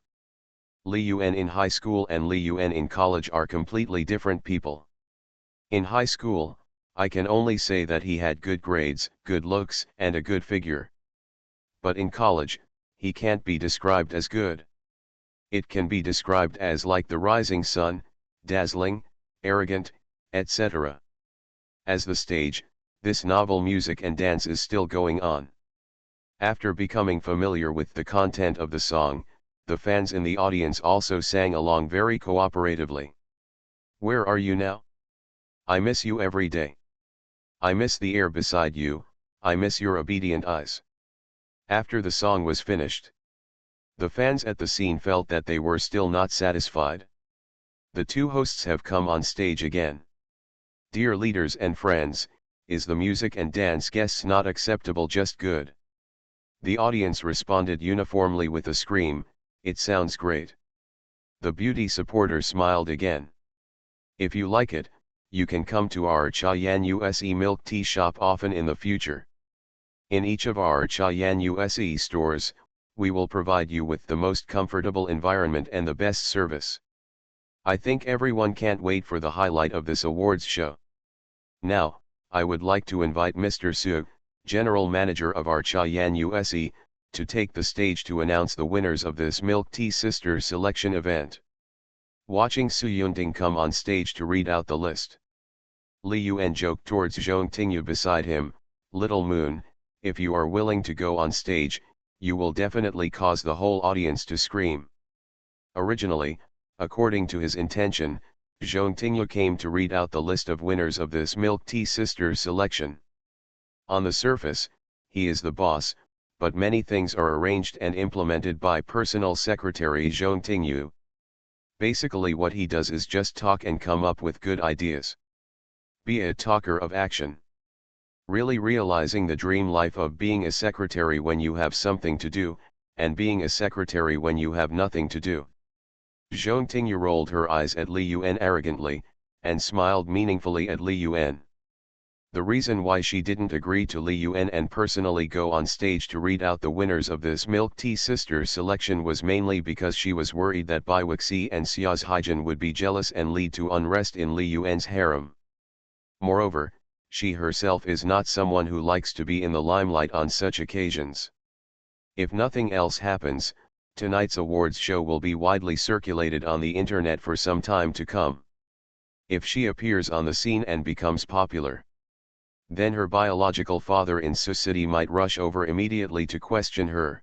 Li Yuan in high school and Li Yuan in college are completely different people. In high school, I can only say that he had good grades, good looks, and a good figure. But in college, he can't be described as good. It can be described as like the rising sun, dazzling, arrogant, etc. As the stage, this novel music and dance is still going on. After becoming familiar with the content of the song, the fans in the audience also sang along very cooperatively. Where are you now? I miss you every day. I miss the air beside you, I miss your obedient eyes. After the song was finished, the fans at the scene felt that they were still not satisfied. The two hosts have come on stage again. Dear leaders and friends, is the music and dance guests not acceptable, just good? The audience responded uniformly with a scream, it sounds great. The beauty supporter smiled again. If you like it, you can come to our Chayan USE milk tea shop often in the future. In each of our Chayan USE stores, we will provide you with the most comfortable environment and the best service. I think everyone can't wait for the highlight of this awards show. Now, I would like to invite Mr. Su, General Manager of our Chayan USE, to take the stage to announce the winners of this Milk Tea Sisters selection event. Watching Su Yunting come on stage to read out the list, Li Yuan joked towards Zhong Tingyu beside him, Little Moon, if you are willing to go on stage, you will definitely cause the whole audience to scream. Originally, according to his intention, Zhong Tingyu came to read out the list of winners of this Milk Tea Sisters selection. On the surface, he is the boss, but many things are arranged and implemented by personal secretary Zhong Tingyu. Basically what he does is just talk and come up with good ideas. Be a talker of action. Really realizing the dream life of being a secretary when you have something to do, and being a secretary when you have nothing to do. Zhong Tingyu rolled her eyes at Li Yuan arrogantly, and smiled meaningfully at Li Yuan. The reason why she didn't agree to Li Yuan and personally go on stage to read out the winners of this Milk Tea Sisters selection was mainly because she was worried that Bai Wuxi and Xia's Haijin would be jealous and lead to unrest in Li Yuan's harem. Moreover, she herself is not someone who likes to be in the limelight on such occasions. If nothing else happens, tonight's awards show will be widely circulated on the internet for some time to come. If she appears on the scene and becomes popular, then her biological father in Su City might rush over immediately to question her.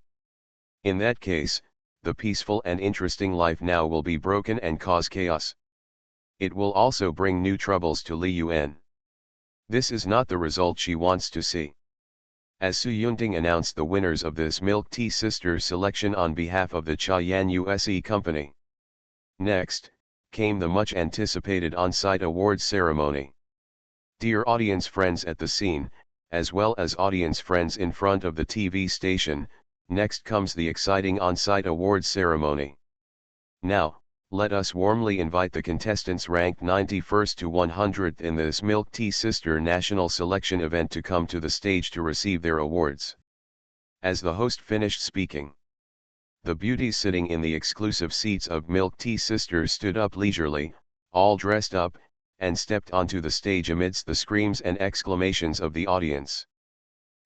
In that case, the peaceful and interesting life now will be broken and cause chaos. It will also bring new troubles to Li Yuan. This is not the result she wants to see. As Su Yunting announced the winners of this Milk Tea Sisters selection on behalf of the Chayan USE company. Next, came the much anticipated on-site awards ceremony. Dear audience friends at the scene, as well as audience friends in front of the TV station, next comes the exciting on-site awards ceremony. Now, let us warmly invite the contestants ranked 91st to 100th in this Milk Tea Sister National Selection event to come to the stage to receive their awards. As the host finished speaking, the beauties sitting in the exclusive seats of Milk Tea Sisters stood up leisurely, all dressed up, and stepped onto the stage amidst the screams and exclamations of the audience.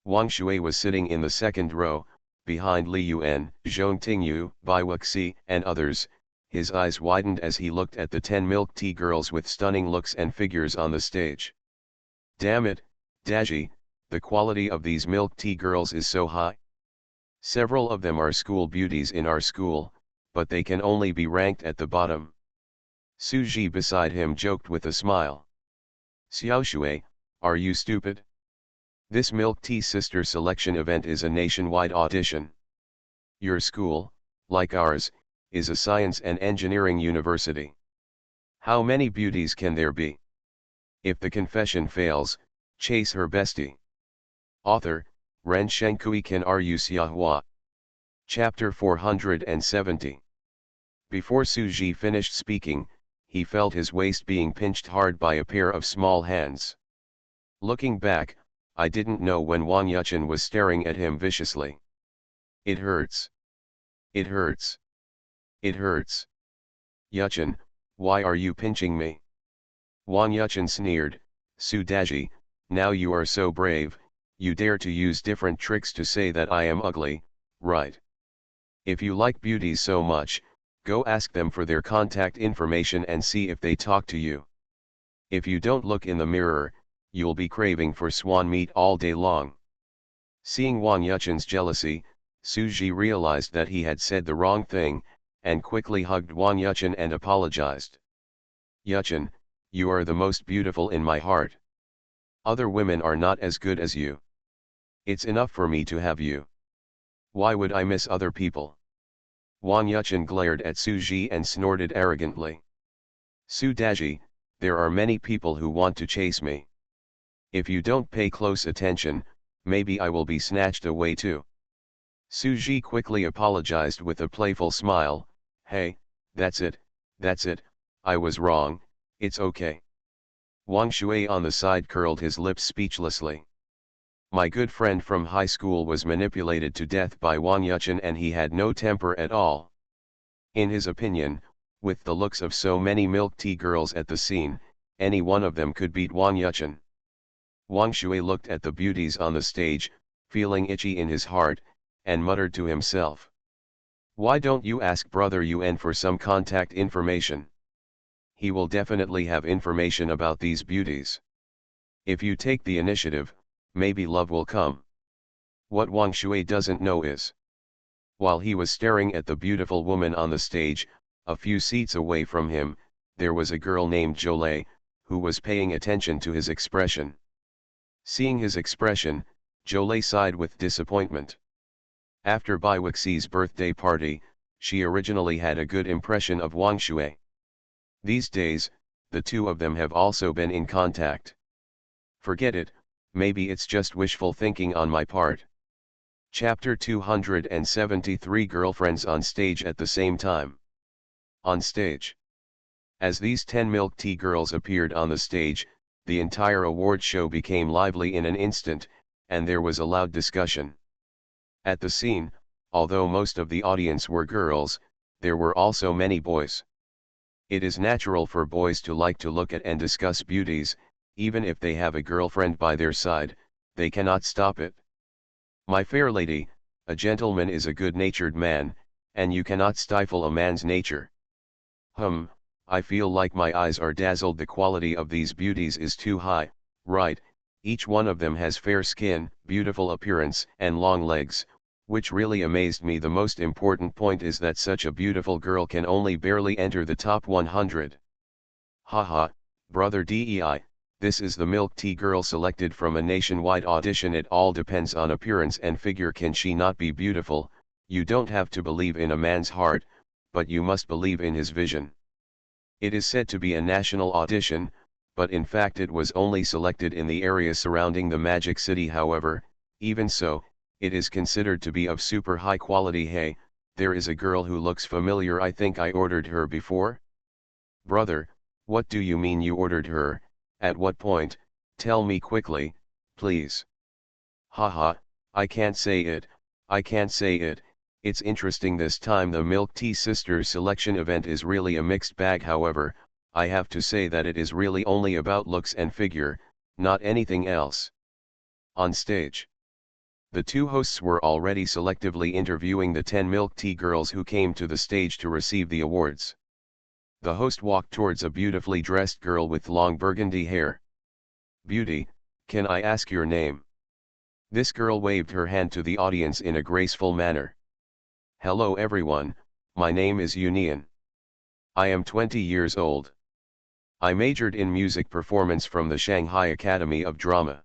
Wang Shui was sitting in the second row, behind Li Yuan, Zhong Tingyu, Bai Wuxi, and others. His eyes widened as he looked at the 10 milk tea girls with stunning looks and figures on the stage. Damn it, Daji, the quality of these milk tea girls is so high. Several of them are school beauties in our school, but they can only be ranked at the bottom. Su Ji beside him joked with a smile. Xiaoshui, are you stupid? This Milk Tea Sister selection event is a nationwide audition. Your school, like ours, is a science and engineering university. How many beauties can there be? If the confession fails, chase her bestie. Author, Ren Shenkui Kan Ru Xiahua. Chapter 470. Before Su Ji finished speaking, he felt his waist being pinched hard by a pair of small hands. Looking back, I didn't know when Wang Yuchen was staring at him viciously. It hurts. It hurts. It hurts. Yuchen, why are you pinching me? Wang Yuchen sneered, Su Daji, now you are so brave, you dare to use different tricks to say that I am ugly, right? If you like beauties so much, go ask them for their contact information and see if they talk to you. If you don't look in the mirror, you'll be craving for swan meat all day long. Seeing Wang Yuchen's jealousy, Su Ji realized that he had said the wrong thing, and quickly hugged Wang Yuchen and apologized. Yuchen, you are the most beautiful in my heart. Other women are not as good as you. It's enough for me to have you. Why would I miss other people? Wang Yuchen glared at Su Ji and snorted arrogantly. Su Daji, there are many people who want to chase me. If you don't pay close attention, maybe I will be snatched away too. Su Ji quickly apologized with a playful smile, hey, that's it, I was wrong, it's okay. Wang Shui on the side curled his lips speechlessly. My good friend from high school was manipulated to death by Wang Yuchen and he had no temper at all. In his opinion, with the looks of so many milk tea girls at the scene, any one of them could beat Wang Yuchen. Wang Shui looked at the beauties on the stage, feeling itchy in his heart, and muttered to himself. Why don't you ask Brother Yuan for some contact information? He will definitely have information about these beauties. If you take the initiative, maybe love will come. What Wang Shui doesn't know is, while he was staring at the beautiful woman on the stage, a few seats away from him, there was a girl named Jolei, who was paying attention to his expression. Seeing his expression, Jolei sighed with disappointment. After Bai Weixi's birthday party, she originally had a good impression of Wang Shui. These days, the two of them have also been in contact. Forget it, maybe it's just wishful thinking on my part. Chapter 273 Girlfriends on stage at the same time. On stage. As these 10 milk tea girls appeared on the stage, the entire award show became lively in an instant, and there was a loud discussion. At the scene, although most of the audience were girls, there were also many boys. It is natural for boys to like to look at and discuss beauties, even if they have a girlfriend by their side, they cannot stop it. My fair lady, a gentleman is a good-natured man, and you cannot stifle a man's nature. I feel like my eyes are dazzled. The quality of these beauties is too high, right? Each one of them has fair skin, beautiful appearance, and long legs. Which really amazed me. The most important point is that such a beautiful girl can only barely enter the top 100. Haha, brother DEI, this is the milk tea girl selected from a nationwide audition. It all depends on appearance and figure. Can she not be beautiful? You don't have to believe in a man's heart, but you must believe in his vision. It is said to be a national audition, but in fact it was only selected in the area surrounding the Magic City. However, even so, it is considered to be of super high quality. Hey, there is a girl who looks familiar. I think I ordered her before. Brother, what do you mean you ordered her? At what point? Tell me quickly, please. Haha, I can't say it, It's interesting this time. The Milk Tea Sisters selection event is really a mixed bag. However, I have to say that it is really only about looks and figure, not anything else. On stage. The two hosts were already selectively interviewing the 10 milk tea girls who came to the stage to receive the awards. The host walked towards a beautifully dressed girl with long burgundy hair. Beauty, can I ask your name? This girl waved her hand to the audience in a graceful manner. Hello everyone, my name is Union. I am 20 years old. I majored in music performance from the Shanghai Academy of Drama.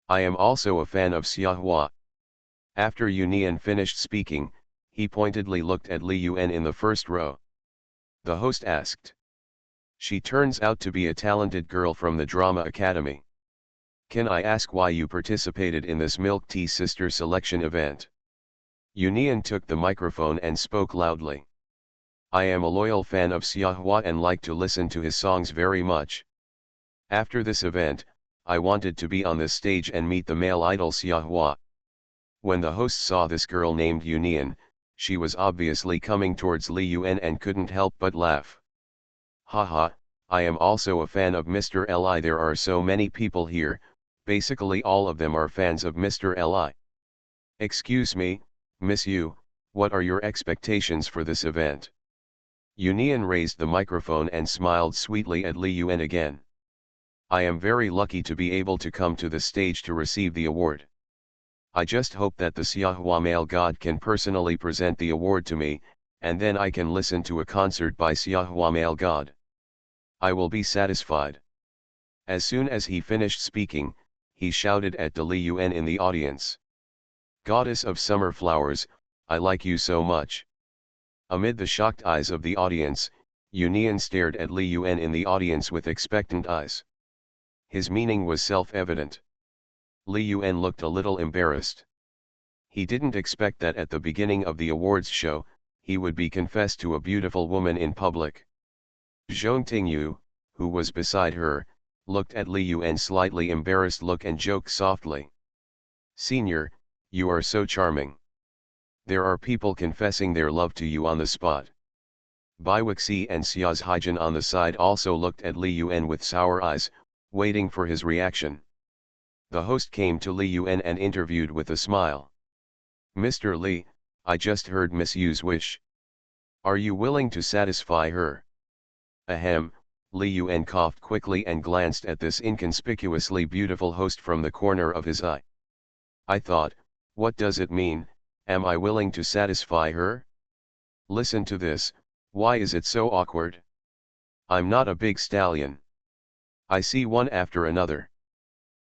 I am also a fan of Xiahua. After Union finished speaking, he pointedly looked at Li Yuan in the first row. The host asked. She turns out to be a talented girl from the Drama Academy. Can I ask why you participated in this Milk Tea Sister selection event? Union took the microphone and spoke loudly. I am a loyal fan of Xiahua and like to listen to his songs very much. After this event, I wanted to be on this stage and meet the male idol Xiahua. When the host saw this girl named Yunian, she was obviously coming towards Li Yuan and couldn't help but laugh. Haha, I am also a fan of Mr. Li. There are so many people here, basically all of them are fans of Mr. Li. Excuse me, Miss Yu, what are your expectations for this event? Yunian raised the microphone and smiled sweetly at Li Yuan again. I am very lucky to be able to come to the stage to receive the award. I just hope that the Xiahua male god can personally present the award to me, and then I can listen to a concert by Xiahua male god. I will be satisfied. As soon as he finished speaking, he shouted at Li Yuan in the audience. Goddess of summer flowers, I like you so much. Amid the shocked eyes of the audience, Yunian stared at Li Yuan in the audience with expectant eyes. His meaning was self-evident. Li Yuan looked a little embarrassed. He didn't expect that at the beginning of the awards show, he would be confessed to a beautiful woman in public. Zhong Tingyu, who was beside her, looked at Li Yuan's slightly embarrassed look and joked softly. Senior, you are so charming. There are people confessing their love to you on the spot. Bai Wuxi and Xia's Haijin on the side also looked at Li Yuan with sour eyes, waiting for his reaction. The host came to Li Yuan and interviewed with a smile. Mr. Li, I just heard Miss Yu's wish. Are you willing to satisfy her? Ahem, Li Yuan coughed quickly and glanced at this inconspicuously beautiful host from the corner of his eye. I thought, what does it mean, am I willing to satisfy her? Listen to this, why is it so awkward? I'm not a big stallion. I see one after another.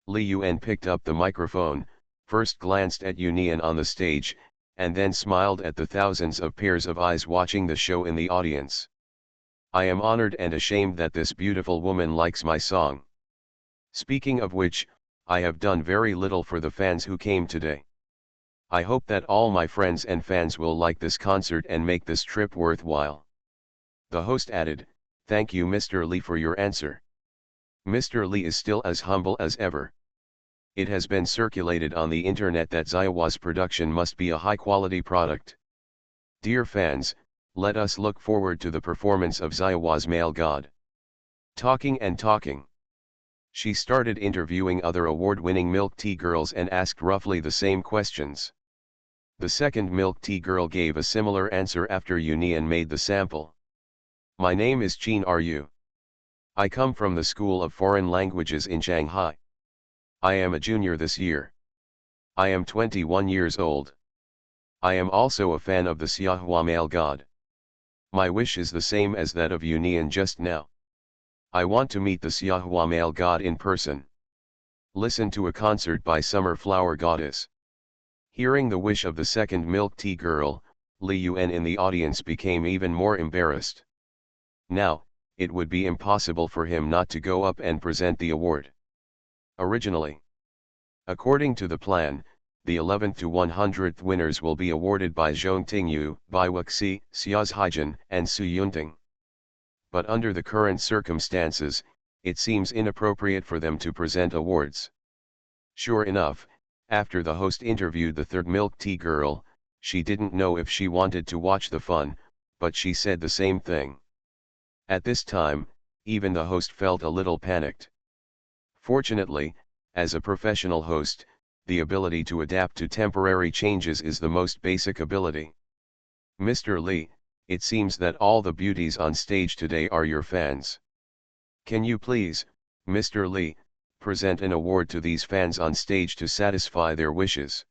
Li Yuan picked up the microphone, first glanced at Yunian on the stage, and then smiled at the thousands of pairs of eyes watching the show in the audience. I am honored and ashamed that this beautiful woman likes my song. Speaking of which, I have done very little for the fans who came today. I hope that all my friends and fans will like this concert and make this trip worthwhile. The host added, thank you Mr. Li for your answer. Mr. Li is still as humble as ever. It has been circulated on the internet that Xiahua's production must be a high-quality product. Dear fans, let us look forward to the performance of Xiahua's male god. Talking and talking. She started interviewing other award-winning milk tea girls and asked roughly the same questions. The second milk tea girl gave a similar answer after Yunian made the sample. My name is Qin. Are you? I come from the School of Foreign Languages in Shanghai. I am a junior this year. I am 21 years old. I am also a fan of the Xiahua male god. My wish is the same as that of Yunian just now. I want to meet the Xiahua male god in person. Listen to a concert by Summer Flower Goddess. Hearing the wish of the second milk tea girl, Li Yuan in the audience became even more embarrassed. Now, it would be impossible for him not to go up and present the award. Originally, according to the plan, the 11th to 100th winners will be awarded by Zhong Tingyu, Bai Wuxi, Xia's Haijin, and Su Yunting. But under the current circumstances, it seems inappropriate for them to present awards. Sure enough, after the host interviewed the third milk tea girl, she didn't know if she wanted to watch the fun, but she said the same thing. At this time, even the host felt a little panicked. Fortunately, as a professional host, the ability to adapt to temporary changes is the most basic ability. Mr. Li, it seems that all the beauties on stage today are your fans. Can you please, Mr. Li, present an award to these fans on stage to satisfy their wishes?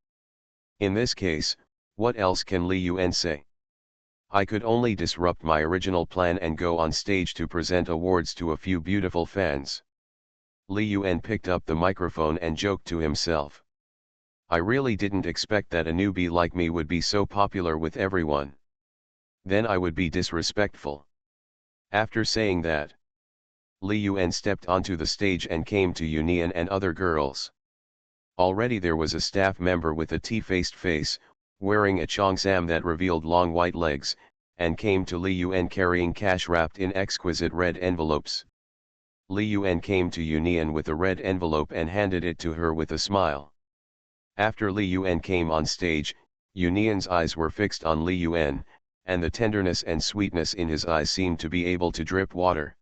In this case, what else can Li Yuan say? I could only disrupt my original plan and go on stage to present awards to a few beautiful fans. Li Yuan picked up the microphone and joked to himself. I really didn't expect that a newbie like me would be so popular with everyone. Then I would be disrespectful. After saying that, Li Yuan stepped onto the stage and came to Yunian and other girls. Already there was a staff member with a tea-faced face, wearing a cheongsam that revealed long white legs, and came to Li Yuan carrying cash wrapped in exquisite red envelopes. Li Yuan came to Yunian with a red envelope and handed it to her with a smile. After Li Yuan came on stage, Yunian's eyes were fixed on Li Yuan, and the tenderness and sweetness in his eyes seemed to be able to drip water.